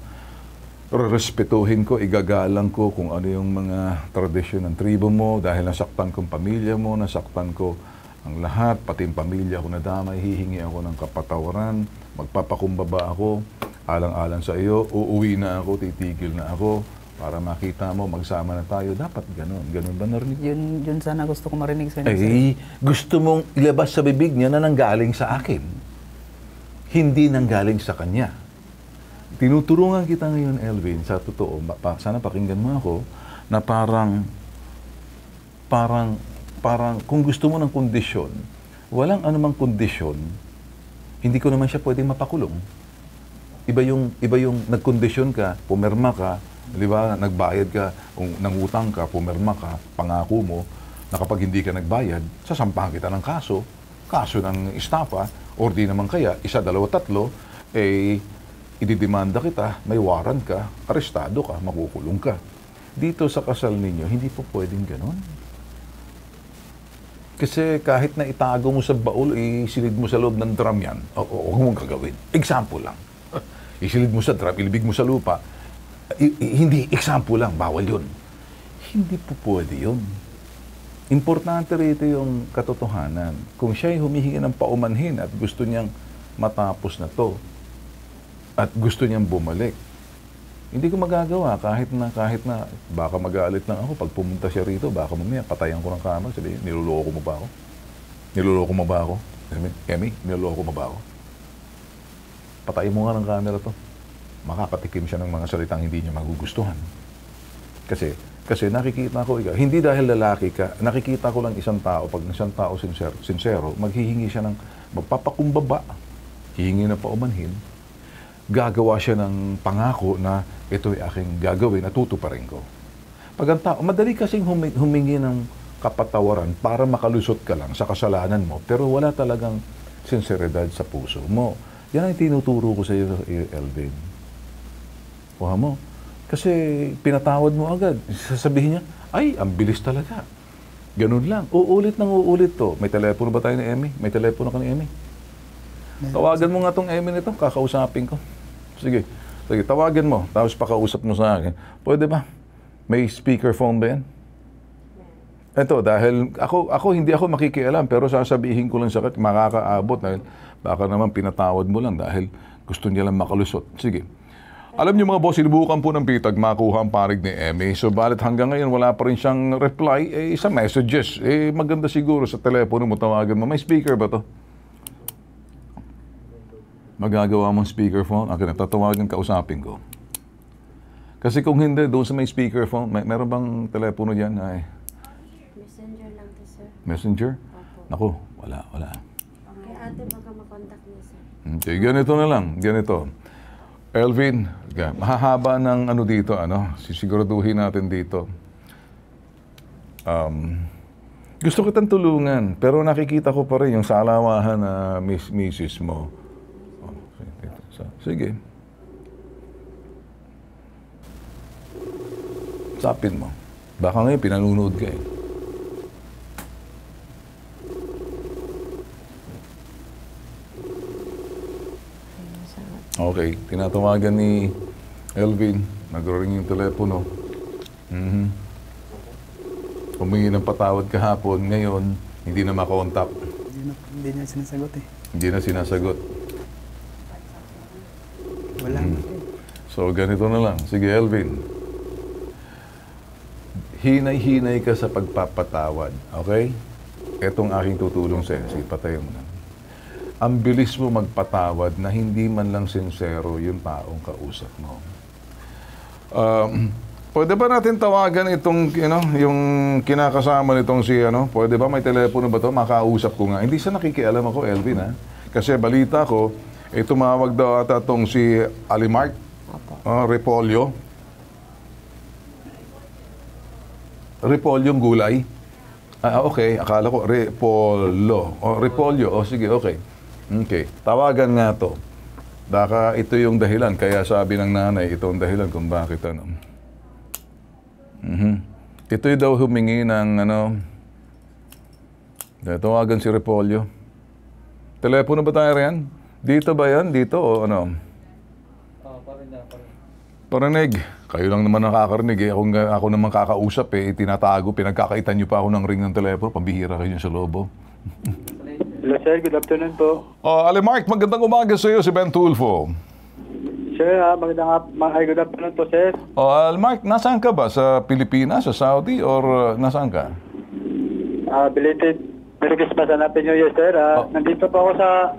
Respetuhin ko, igagalang ko kung ano yung mga tradisyon ng tribo mo dahil nasaktan kong pamilya mo, nasaktan ko ang lahat, pati yung pamilya ko nadamay, hihingi ako ng kapatawaran, magpapakumbaba ako, alang-alang sa iyo, uuwi na ako, titigil na ako, para makita mo, magsama na tayo. Dapat ganun. Ganun ba narinig? Yun sana gusto ko marinig sa inyo. Gusto mong ilabas sa bibig niya na nanggaling sa akin. Hindi nanggaling sa kanya. Tinuturungan kita ngayon, Elvin, sa totoo, sana pakinggan mo ako, na parang kung gusto mo ng kondisyon, walang anumang kondisyon, hindi ko naman siya pwedeng mapakulong. Iba yung nagkondisyon ka, pumirma ka, di ba, nagbayad ka, kung nangutang ka, pumirma ka, pangako mo, na kapag hindi ka nagbayad, sasampahan kita ng kaso ng estafa, or di naman kaya, 1, 2, 3, ididemanda kita, may warrant ka, arestado ka, makukulong ka. Dito sa kasal ninyo, hindi po pwedeng ganon. Kasi kahit na itago mo sa baul, isilid mo sa loob ng drum yan, huwag mong gagawin. Example lang. Isilid mo sa drum, ilibig mo sa lupa, hindi, example lang, bawal yun. Hindi po pwede yun. Importante rito yung katotohanan. Kung siya'y humihingi ng paumanhin at gusto niyang matapos na to, at gusto niyang bumalik, hindi ko magagawa kahit na baka mag-aalit lang ako pag pumunta siya rito, baka mamaya patayan ko ng kamera, sabihin, niloloko mo ba ako? Niloloko mo ba ako? Emmy, niloloko mo ba ako? Patayin mo nga ng camera to. Makakatikim siya ng mga salitang hindi niya magugustuhan. Kasi nakikita ko, hindi dahil lalaki ka, nakikita ko lang isang tao, pag isang tao sincero, maghihingi siya ng magpapakumbaba, hihingi na paumanhin, gagawa siya ng pangako na ito'y aking gagawin at tutuparin ko. Pag ang tao, madali kasing humingi ng kapatawaran para makalusot ka lang sa kasalanan mo, pero wala talagang sinseridad sa puso mo. Yan ang tinuturo ko sa iyo, Elvin. Kuha mo. Kasi pinatawad mo agad. Sasabihin niya, ay, ang bilis talaga. Ganun lang. Uulit nang uulit to. May telepono ba tayo ni Emmy? May telepono ka ni Emmy? Tawagan mo nga tong Emmy nito, kakausapin ko. Sige, tawagan mo. Tapos pakausap mo sa akin. Pwede ba? May speakerphone ba yan? Ito, dahil hindi ako makikialam, pero sasabihin ko lang sa akin, makakaabot dahil baka naman pinatawad mo lang dahil gusto niya lang makalusot. Sige. Alam niyo mga boss, sinubukan po ng Bitag makuha ang parig ni Emmy. So, balit hanggang ngayon wala pa rin siyang reply sa messages. Maganda siguro sa telepono mo tawagan mo. May speaker ba to? Magagawa mong speakerphone? Akin na, tatawagan kausapin ko. Kasi kung hindi, doon sa may speakerphone, meron bang telepono dyan? Messenger lang to, sir. Messenger? Opo. Naku, wala. Okay, ate, baka makontak niya, sir. Okay, ganito na lang. Ganito. Elvin, mahahaba ng dito, sisiguraduhin natin dito. Gusto kitang tulungan, pero nakikita ko pa rin yung salawahan na misis mo. Sige. Sapin mo. Baka ngayon pinanunood ka eh. Okay, tinatawagan ni Elvin. Nag-ring yung telepono. Humingi ng patawad kahapon. Ngayon, hindi na makontak. Hindi niya sinasagot eh. Hindi na sinasagot. Wala. So, ganito na lang. Sige, Elvin. Hinay-hinay ka sa pagpapatawad. Okay? Etong aking tutulong sa'yo. Sige, patayin mo na. Ang bilis mo magpatawad na hindi man lang sincero yung taong kausap mo. Pwede ba natin tawagan itong, yung kinakasama nitong si, pwede ba may telepono ba to? Makausap ko nga. Hindi siya nakikialam ako, Elvin, ha? Kasi balita ko, tumawag daw ata itong si Alimark, Repolyo. Repolyong gulay. Okay, akala ko, Repolyo. Repolyo, sige, okay. Okay, tawagan nga to. Baka ito yung dahilan, kaya sabi ng nanay, ito ang dahilan kung bakit Ito'y daw humingi ng tawagan si Repolyo. Telepono ba tayo riyan? Dito ba yan? Dito o ano? Parinig. Kayo lang naman nakakarinig eh. Ako naman kakausap eh. Tinatago, pinagkakaitan niyo pa ako ng ring ng telepono. Pambihira kayo sa lobo. Hello sir, good afternoon po. Alimark, magandang umaga sa iyo, si Ben Tulfo. Sir, good afternoon po sir. Alimark, nasaan ka ba? Sa Pilipinas, sa Saudi, or nasaan ka? Belated Merry Christmas and Happy New Year sir. Nandito po ako sa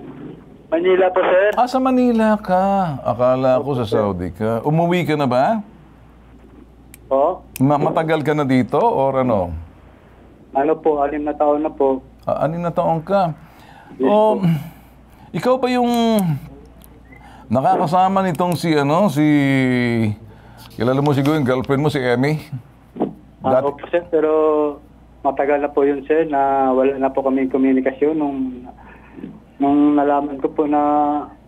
Manila po sir. Sa Manila ka. Akala ko sa Saudi ka. Umuwi ka na ba? Matagal ka na dito, or ano? Ano po, 6 na taon na po. 6 na taon ka. Ikaw ba yung nakakasama nitong si kilala mo siguro yung girlfriend mo, si Emmy? Opo sir, pero matagal na po yun sir, na wala na po kami komunikasyon nung nalaman ko po na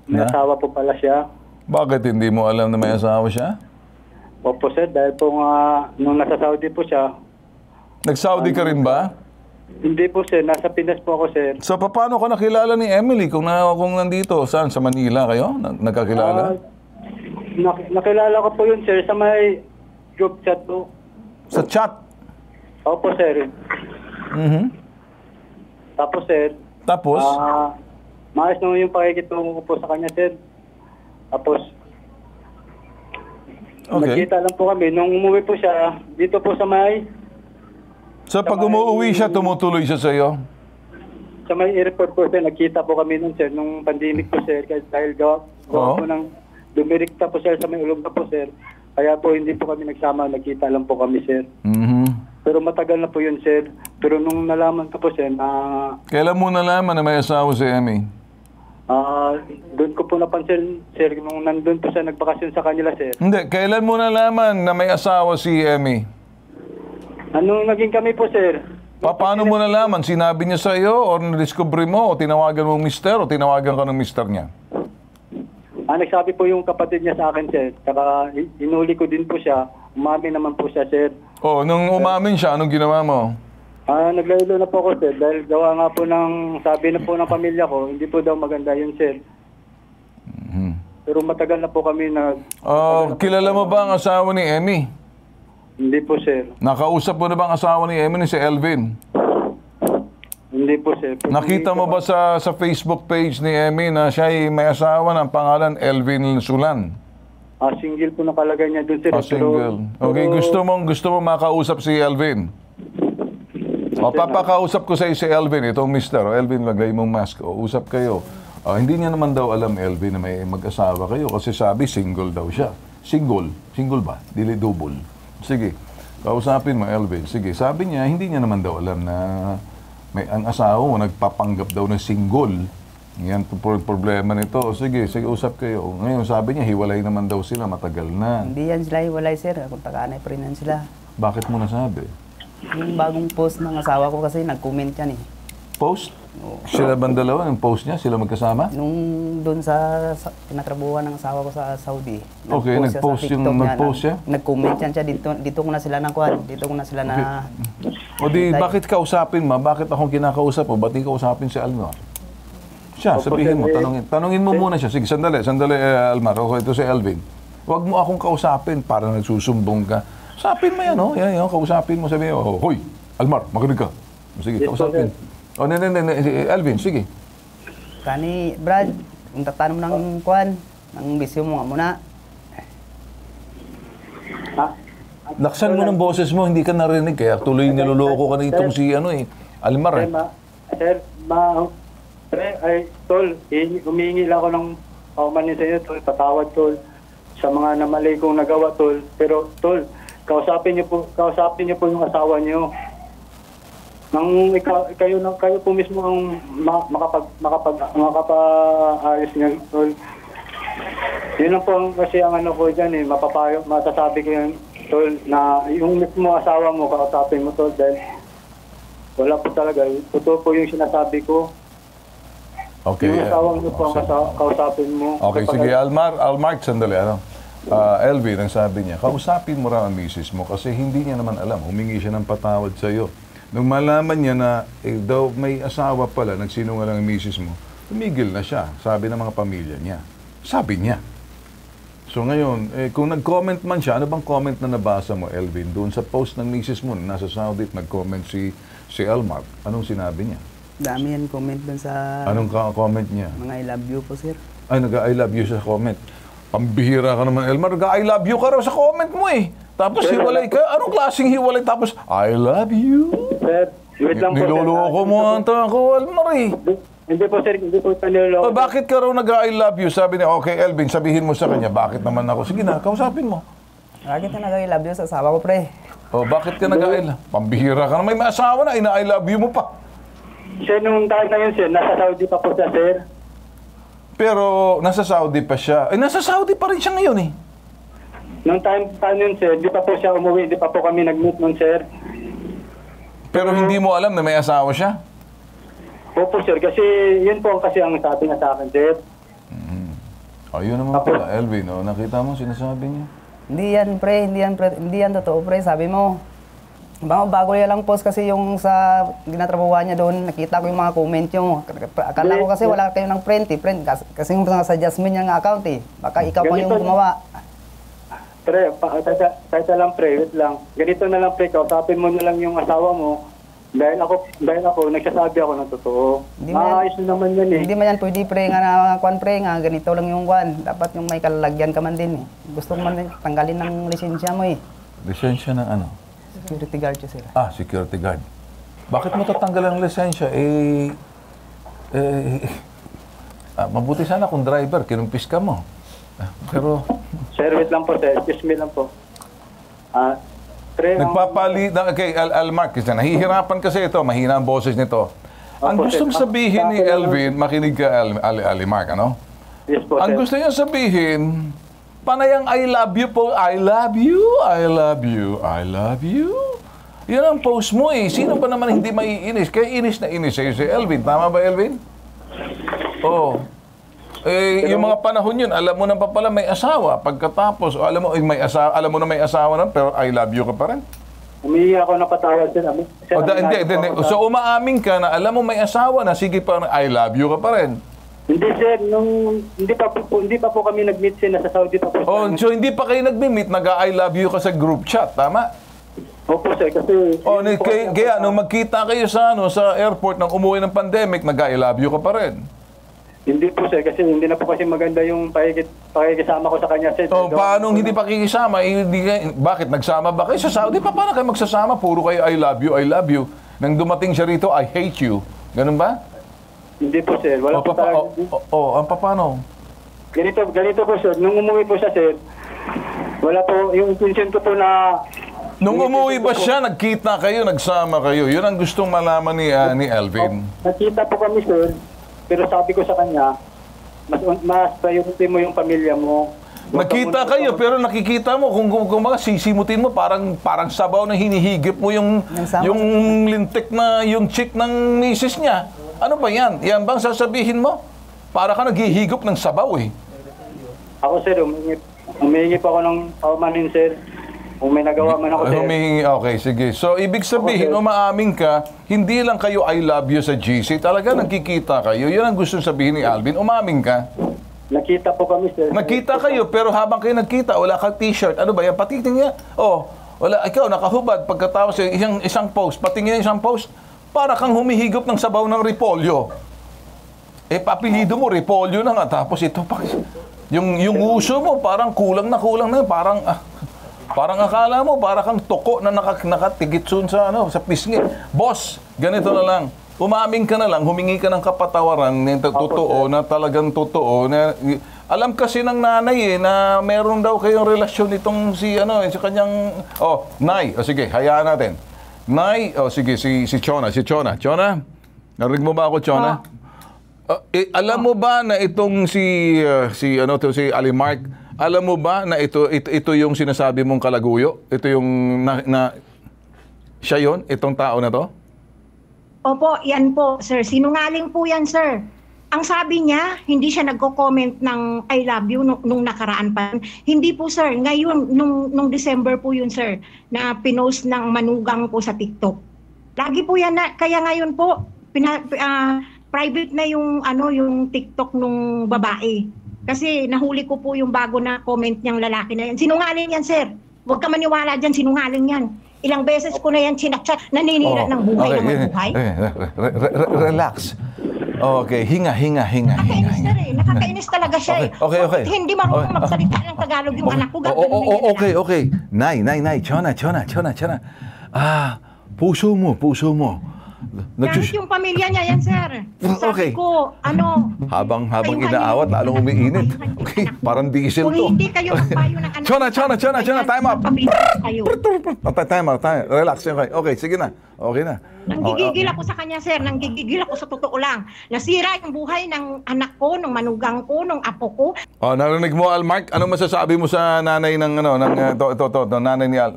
may asawa po pala siya. Bakit hindi mo alam na may asawa siya? Opo sir, dahil po nung nasa Saudi po siya. Nag-Saudi ka rin ba? Hindi po sir, nasa Pinas po ako sir. So paano ka nakilala ni Emily kung nandito? Saan? Sa Manila kayo? Nagkakilala? Nakilala ko po yun sir sa may group chat po. Sa chat? Opo sir. Tapos sir. Tapos? Maayos naman yung pakikitungo ko po sa kanya sir. Tapos nagkita lang po kami. Nung umuwi po siya, dito po sa may... So pag umuwi siya, tumutuloy siya sa iyo? Sa may airport po sir, nagkita po kami nun sir, nung pandemic po sir, dahil gawa po ng dumirikta po sir sa may ulog na po sir. Kaya po hindi po kami nagsama, nagkita lang po kami sir. Pero matagal na po yun sir. Pero nung nalaman ko po sir na... Kailan mo nalaman na may asawa si Emmy? Doon ko po napansin, sir, nung nandun po siya nagbakasyon sa kanila, sir. Hindi, kailan mo nalaman na may asawa si Emmy? Anong naging kami po, sir? Paano mo nalaman? Sinabi niya sa iyo o na-discover mo o tinawagan mong mister o tinawagan ka ng mister niya? Nagsabi po yung kapatid niya sa akin, sir. Saka inuli ko din po siya. Umamin naman po siya, sir. Nung umamin siya, anong ginawa mo? Naglaylo na po ako, sir. Dahil gawa nga po ng, sabi na po ng pamilya ko, hindi po daw maganda yun, sir. Pero matagal na po kami Kilala mo ba ang asawa ni Emmy? Hindi po, sir. Nakausap mo na ba ang asawa ni Emmy ni si Elvin? Hindi po, sir. Nakita mo ba sa Facebook page ni Emmy na siya ay may asawa ng pangalan Elvin Sulan? Single po nakalagay niya dun, sir. Single. Okay, gusto mo makausap si Elvin? Papakausap ko sa si Elvin, itong mister. Elvin, lagay mong mask. Usap kayo. Hindi niya naman daw alam, Elvin, na may mag-asawa kayo kasi sabi single daw siya. Single? Single ba? Dili double. Sige, kausapin mo, Elvin. Sige, sabi niya, hindi niya naman daw alam na ang asawa mo nagpapanggap daw na single. Yan po problema nito. Sige, usap kayo. Ngayon, sabi niya, hiwalay naman daw sila, matagal na. Hindi yan sila hiwalay, sir. Kung takanay pa rin yan sila. Bakit mo nasabi? Yung bagong post ng asawa ko kasi nag-comment yan eh. Post? Sila bang dalawa? Yung post niya? Sila magkasama? Nung doon sa tinatrabuhan ng asawa ko sa Saudi. Okay, nag-post siya? Nag-comment yan siya. Dito ko na sila nakuhan. Dito ko na sila na... O di, bakit kausapin mo? Bakit akong kinakausap mo? Ba't di kausapin si Almar? Siya, sabihin mo, tanungin mo muna siya. Sige, sandali, Almar. Okay, ito si Elvin. Huwag mo akong kausapin para nagsusumbong ka. Kausapin mo yan, oh. Yan, kausapin mo, sabihin mo, hoy, Almar, makinig ka. Sige, kausapin. Elvin, sige. Kani, Brad, kung tatanong ng kuhan, ng bisyo mo nga muna. Laksan mo ng boses mo, hindi ka narinig. Kaya tuloy niloloko ka na itong si Almar. Sir, tol, humingi lang ako ng paumanin sa inyo, tol, patawad, tol, sa mga namali kong nagawa, tol. Pero, tol, kausapin niyo po yung asawa niyo. Nang kayo po mismo ang makapag-ayos niyo, tol. Yun lang po kasi ang ano ko dyan masasabi ko yun, tol, na yung mismo asawa mo, kausapin mo, tol, dahil wala po talaga. Totoo po yung sinasabi ko. Okay. Yung asawa mo po ang kausapin mo. Okay, sige, Almar, sandali, Elvin, ang sabi niya, kausapin mo raw ang misis mo kasi hindi niya naman alam. Humingi siya ng patawad sa iyo. Nung malaman niya na daw may asawa pala, nagsinungaling ang misis mo, tumigil na siya, sabi ng mga pamilya niya. Sabi niya. So ngayon, kung nag-comment man siya, ano bang comment na nabasa mo, Elvin? Doon sa post ng misis mo, nasa Saudi, nag-comment si Almar. Anong sinabi niya? Dami yan comment dun sa... Anong comment niya? Mga I love you po, sir. Ay, nag-I love you sa comment. Pambihira ka naman, Elmar. Nag-I love you ka raw sa comment mo eh. Tapos hiwalay ka. Anong klaseng hiwalay? Tapos, I love you. Sir, wait lang po. Niloloko mo ata ako, Elmar eh. Hindi po, sir. Hindi po niloloko. Bakit ka raw nag-I love you? Sabi niya, okay, Elvin, sabihin mo sa kanya, bakit naman ako? Sige na, kausapin mo. Bakit ka nag-I love you sa asawa ko, pre? Bakit ka nag-I love? Pambihira ka na. May asawa na, ina-I love you mo pa. Sir, nung time na yun, sir, nasa Saudi pa po siya, sir. Pero nasa Saudi pa siya. Nasa Saudi pa rin siya ngayon eh. Nung time yun, sir, di pa po siya umuwi, di pa po kami nag-meet nun, sir. Pero hindi mo alam na may asawa siya? Opo, sir, kasi yun po kasi ang sabi niya sa akin, sir. Yun naman pala, Elvin. Nakita mo sinasabi niya? Hindi yan totoo, pre. Sabi mo, bago niya lang post kasi yung sa ginatrabahuan niya doon, nakita ko yung mga comment nyo. Akala ko kasi wala kayo ng friend. Kasi yung sa Jasmine niya nga account eh. Baka ikaw pa yung gumawa. Pre, kahit lang pre, wait lang. Ganito na lang pre, kausapin mo na lang yung asawa mo. Dahil ako, nagsasabi ako ng totoo. Maayos na naman yan eh. Hindi man yan pwede pre nga ganito lang yung kwan. Dapat yung may kalalagyan ka man din eh. Gusto ko man tanggalin ng lisensya mo eh. Lisensya ng ano? Security guard siya, sir. Security guard. Bakit mo tatanggal ang lisensya? Mabuti sana kung driver, kinumpis ka mo. Pero... Sir, wait lang po, sir. Excuse me lang po. Nagpapalit... Okay, Almar, kasi nahihirapan kasi ito. Mahina ang boses nito. Ang Opo, gustong sir. sabihin ni Elvin, makinig ka, Ali Mark, ano? Yes po, Ang sir. gusto niya sabihin, panayang I love you po, I love you, I love you, I love you. Yan ang post mo eh. Sino pa naman hindi maiinis? Kaya inis na inis sa'yo si Elvin. Tama ba, Elvin? Oo. Eh, yung mga panahon yun, alam mo na pa pala may asawa. Pagkatapos, alam mo, alam mo na may asawa na, pero I love you ka pa rin. Humingi ako ng patawad, sir. Sir, Hindi. So, umaamin ka na alam mo may asawa na, sige pa, I love you ka pa rin. Hindi, sir. Hindi pa po kami nag-meet, sir. Nasa Saudi pa po. Oh, so hindi pa kayo nag-meet, nag-I love you ka sa group chat, tama? Opo, sir. Kasi... Kaya nung magkita kayo sa airport nang umuwi ng pandemic, nag-I love you ka pa rin. Hindi po, sir. Kasi hindi na po kasi maganda yung pakikisama ko sa kanya, sir. Oh, paano hindi pakikisama? Bakit? Nagsama ba kayo sa Saudi? Paano kayo magsasama? Puro kayo I love you, I love you. Nang dumating siya rito, I hate you. Ganun ba? Hindi po, sir. Wala po talaga. Ang paano? Ganito po, sir. Nung umuwi po siya, sir, wala po, yung intention ko po na... Nung umuwi ba siya, nagkita kayo, nagsama kayo? Yun ang gustong malaman ni Elvin. Nakita po kami, sir. Pero sabi ko sa kanya, mas priority mo yung pamilya mo. Nakita kayo, pero nakikita mo, kung mga sisimutin mo, parang sabaw na hinihigip mo yung lintik na, yung chick ng misis niya. Ano ba yan? Yan bang sasabihin mo? Para ka naghihigop ng sabaw eh. Ako, sir, humihingi pa ako ng paumanin, sir. Kung may nagawa man ako, sir. Okay, sige. So, ibig sabihin, umaamin ka, hindi lang kayo I love you sa GC, talaga nagkikita kayo. Yun ang gusto sabihin ni Alvin. Umaamin ka. Nakita po kami, sir. Nakita kayo, pero habang kayo nagkita, wala kang t-shirt. Ano ba yan? Patitingin niya. Oh, wala. Ikaw, nakahubad. Pagkatapos, isang post. Patingin isang post. Para kang humihigop ng sabaw ng repolyo. Eh, papilido mo, repolyo na nga. Tapos ito pa. Yung uso mo, parang kulang na. Parang akala mo, para kang toko na nakatigitsun sa pisngi. Boss, ganito na lang. Umamin ka na lang, humingi ka ng kapatawaran na totoo, na talagang totoo. Na, alam kasi ng nanay na meron daw kayong relasyon itong si kanyang... Nay. Sige, hayaan natin. Nay, sige, si Chona. Chona, narinig mo ba ako, Chona? Alam mo ba na itong si Ali Mark, alam mo ba na ito yung sinasabi mong kalaguyo? Ito yung siya yon, itong tao na to? Opo, yan po, sir. Sinungaling po yan, sir. Ang sabi niya, hindi siya nagko-comment ng I love you nung nakaraan pa. Hindi po, sir. Ngayon, nung December po yun, sir, na pinost ng manugang po sa TikTok. Lagi po yan kaya ngayon po, private na yung TikTok nung babae. Kasi nahuli ko po yung bago na comment niyang lalaki na yan. Sinungaling yan, sir. Huwag ka maniwala dyan, sinungaling yan. Ilang beses ko na yan sinakchat, naninira ng buhay ng buhay. Relax. Okay, hinga. Nakakainis na rin. Nakakainis talaga siya eh. Okay. Bakit hindi marunong magsalita ng Tagalog yung anak ko? Okay. Nay. Chona. Puso mo. Kahit yung pamilya niya yan, sir. Sabi ko, Habang inaawat, lalong umiinit. Okay, parang diesel to. Kung hindi kayo magpayo ng anak. Chona, time up. Time up. Relax. Okay, sige na. Okay na. Nanggigigil ako sa kanya, sir. Nanggigigil ako sa totoo lang. Nasira yung buhay ng anak ko, ng manugang ko, ng apo ko. Narinig mo, Almark? Anong masasabi mo sa nanay ng nanay ni Al?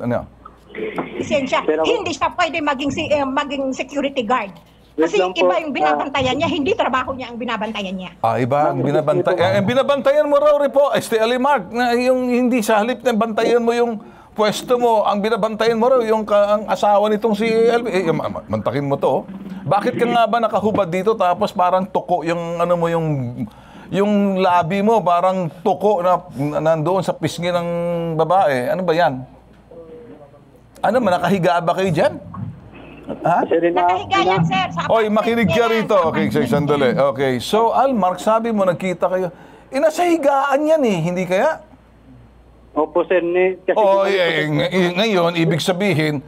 Lisensya. Hindi siya pwede maging security guard. Kasi iba yung binabantayan niya, hindi trabaho niya ang binabantayan niya. Iba ang binabantayan. Binabantayan mo raw rin po, Ali Mark, na yung hindi sa halip na bantayan mo yung pwesto mo, ang binabantayan mo raw yung ang asawa nitong si Elvin. Mantakin mo to. Bakit ka nga ba nakahubad dito tapos parang toko yung yung labi mo, parang toko na nandoon sa pisngi ng babae. Ano ba yan? Nakahiga ba kayo dyan? Ha? Nakahiga yan, sir. Oy, makinig ka rito. Okay, sandali. Okay, so Almark, sabi mo, nagkita kayo. Nasa higaan yan hindi kaya? Opo, sir. Ngayon, ibig sabihin,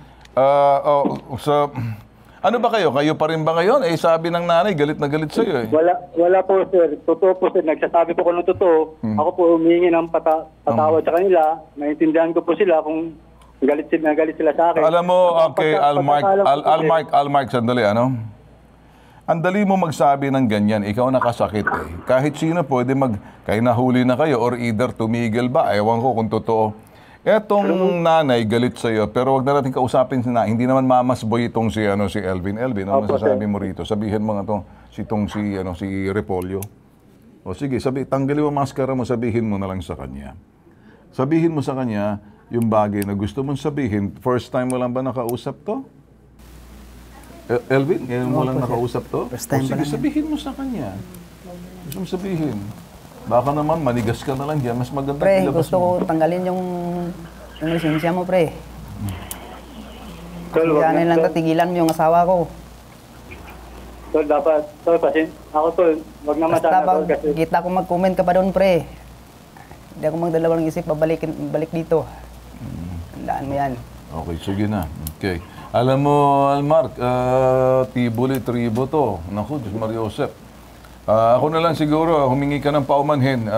ano ba kayo? Kayo pa rin ba ngayon? Sabi ng nanay, galit na galit sa'yo Wala po, sir. Totoo po, sir. Nagsasabi po ko ng totoo. Ako po humingi ng patawad sa kanila. Naintindihan ko po sila kung galit sila sa akin. Alam mo, okay, Almark, sandali, Ang dali mo magsabi ng ganyan, ikaw nakasakit eh. Kahit sino pwede kaya nahuli na kayo or either tumigil ba, ewan ko kung totoo. Etong nanay galit sa'yo, pero wag na natin kausapin na, hindi naman mamas boy itong si Elvin. Elvin, ano masasabi mo rito? Sabihin mo nga si Repolyo. O sige, tanggalin mo maskara mo, sabihin mo na lang sa kanya. Sabihin mo sa kanya yung bagay na gusto mong sabihin. First time mo lang ba nakausap to? Elvin, ngayon mo lang nakausap to? First time sige, sabihin mo sa kanya. Gusto mong sabihin. Baka naman, manigas ka na lang dyan. Mas maganda Pre, ilabas gusto ko tanggalin yung lisensya mo, pre. Tol, wag Yan na, lang tol. tatigilan mo yung asawa ko. Tol, dapat, tol, kasi ako, tol, wag naman Basta sana, pag tol, kasi kita ko mag-comment ka pa doon, pre. Hindi ako magdalawang isip, balik dito. Tandaan mo yan. Okay, sige na. Okay. Alam mo, Almark, Tibuli, Tribo to. Naku, Diyos Maria Josep. Ako na lang siguro, humingi ka ng paumanhin.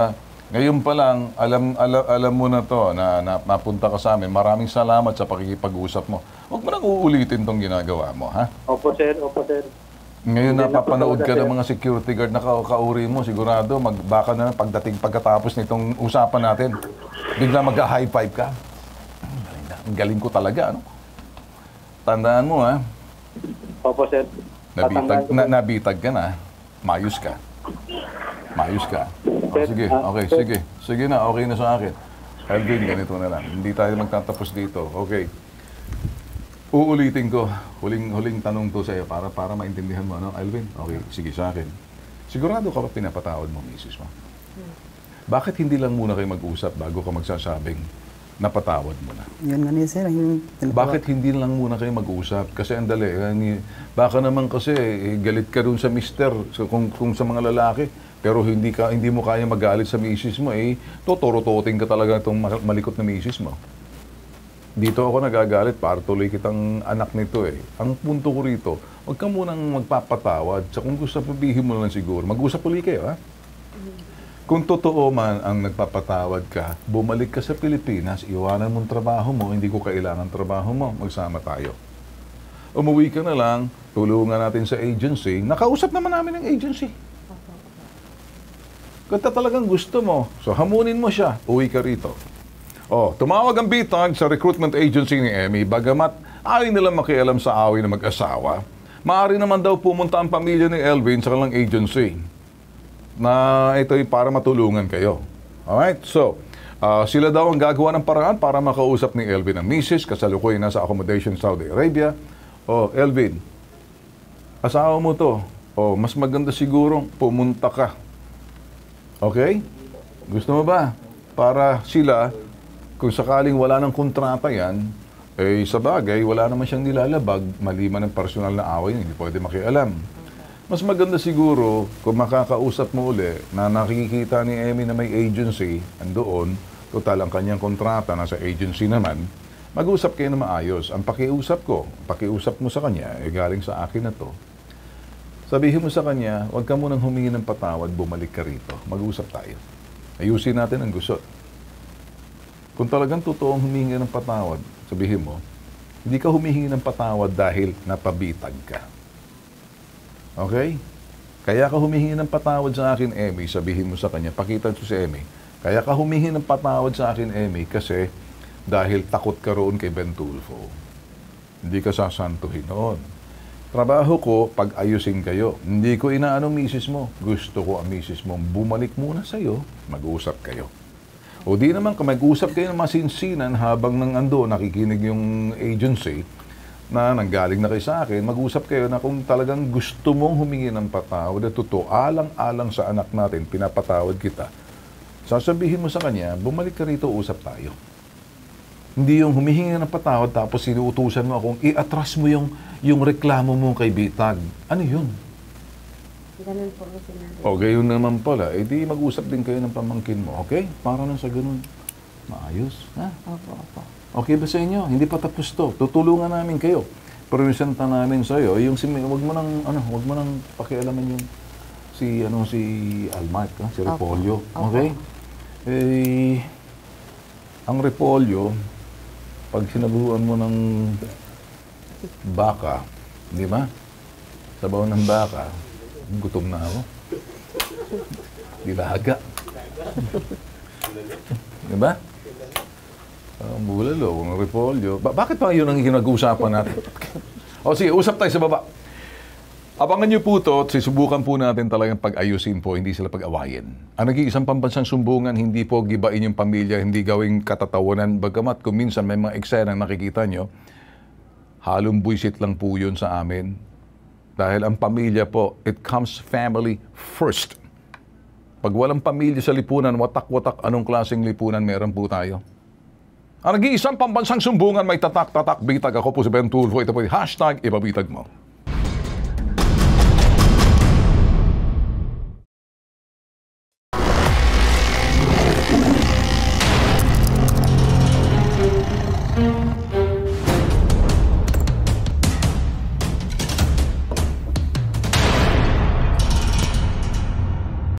Ngayon pa lang, alam mo na to, na napunta ka sa amin. Maraming salamat sa pakikipag-usap mo. Huwag mo nang uulitin tong ginagawa mo, ha? Opo, sir, opo, sir. Ngayon Hindi na po napapanood ka talaga, ng sir. mga security guard na kauri mo, sigurado, baka na pagkatapos nitong usapan natin, bigla mag-high five ka. Ang galing ko talaga, ano? Tandaan mo, ha? Opo, sir. Tatandaan ko, sir. Nabitag ka na. Mayos ka. Mayos ka. O, sige, okay, sige. Sige na, okay na sa akin. Elvin, ganito na lang. Hindi tayo magtatapos dito. Okay. Uulitin ko. Huling tanong to sa iyo para maintindihan mo, no? Elvin, okay, sige sa akin. Sigurado ka ba pinapatawad mo, misis mo? Bakit hindi lang muna kayo mag-usap bago ka magsasabing napatawad mo na? Yun nga niya, sir. Bakit hindi lang muna kayo mag-usap? Kasi ang dali. Baka naman kasi galit ka dun sa mister, kung sa mga lalaki, pero hindi mo kaya magalit sa misis mo, totorototing ka talaga itong malikot na misis mo. Dito ako nagagalit para tuloy kitang anak nito eh. Ang punto ko rito, huwag ka munang magpapatawad. Sa kung gusto sabihin mo lang siguro, mag-usap ulit kayo, ha? Kung totoo man ang nagpapatawad ka, bumalik ka sa Pilipinas, iwanan mong trabaho mo, hindi ko kailangan trabaho mo, magsama tayo. Umuwi ka na lang, tulungan natin sa agency, nakausap naman namin ang agency. Kung talagang gusto mo, so hamunin mo siya, uwi ka rito. Tumawag ang bitag sa recruitment agency ni Emmy, bagamat ayaw nila makialam sa away ng mag-asawa, maaari naman daw pumunta ang pamilya ni Elvin sa kanilang agency na ito'y para matulungan kayo. Alright? So, sila daw ang gagawa ng paraan para makausap ni Elvin ang misis, kasalukuyan na sa accommodation Saudi Arabia. Elvin, asawa mo to. Mas maganda sigurong pumunta ka. Okay? Gusto mo ba? Para sila, kung sakaling wala ng kontrata yan, sa bagay, wala naman siyang nilalabag, maliman ng personal na away, hindi pwede makialam. Mas maganda siguro kung makakausap mo uli na nakikita ni Emmy na may agency, andoon, total ang kanyang kontrata, nasa agency naman, mag-usap kayo na maayos. Ang pakiusap mo sa kanya, galing sa akin na to. Sabihin mo sa kanya, huwag ka munang humingi ng patawad, bumalik ka rito. Mag-usap tayo. Ayusin natin ang gusot. Kung talagang totoong humingi ng patawad, sabihin mo, hindi ka humihingi ng patawad dahil napabitag ka. Okay? Kaya ka humihingi ng patawad sa akin, Emmy, sabihin mo sa kanya, pakita ito si Emmy. Kaya ka humihingi ng patawad sa akin, Emmy, kasi dahil takot ka roon kay Ben Tulfo. Hindi ka sasantuhin noon. Trabaho ko, pag-ayusin kayo. Hindi ko inaano misis mo. Gusto ko ang misis mo bumalik muna sa'yo, mag-usap kayo. O di naman, kung mag-usap kayo ng masinsinan habang nakikinig yung agency na nanggaling na kayo sa akin, mag-usap kayo na kung talagang gusto mong humingi ng patawad at totoo, alang-alang sa anak natin, pinapatawad kita. Sasabihin mo sa kanya, bumalik ka rito, usap tayo. Hindi yung humihingi ng patawad tapos sinuutusan mo akong i-atras mo yung reklamo mo kay Bitag. Ano yun? Ganun po ang sinabi. O, gayon naman pala. Di mag-usap din kayo ng pamangkin mo. Okay? Para lang sa ganun. Maayos. Ha? Opo. Okay ba sa inyo? Hindi pa tapos to. Tutulungan namin kayo. Presenta namin sa iyo yung wag mo nang pakialaman yung si Almark, si Repolyo. Okay? Ang Repolyo, pag sinabuhan mo ng baka, di ba? Sabaw ng baka. Gutom na ako. Dilaga. Diba? Ang bulalo, ang repolyo. Bakit pa yun ang hinag-uusapan natin? O sige, usap tayo sa baba. Abangan niyo po ito at susubukan po natin talagang pag-ayusin po, hindi sila pag-awayin. Ang nag-iisang pambansang sumbungan, hindi po gibain yung pamilya, hindi gawing katatawanan. Bagamat kung minsan may mga eksenang nakikita nyo, halong buisit lang po yun sa amin. Dahil ang pamilya po, it comes family first. Pag walang pamilya sa lipunan, watak-watak anong klaseng lipunan meron po tayo. Ang nag-iisang pambansang sumbungan, may tatak-tatak bitag. Ako po si Ben Tulfo. Ito po yung #ibabitag mo.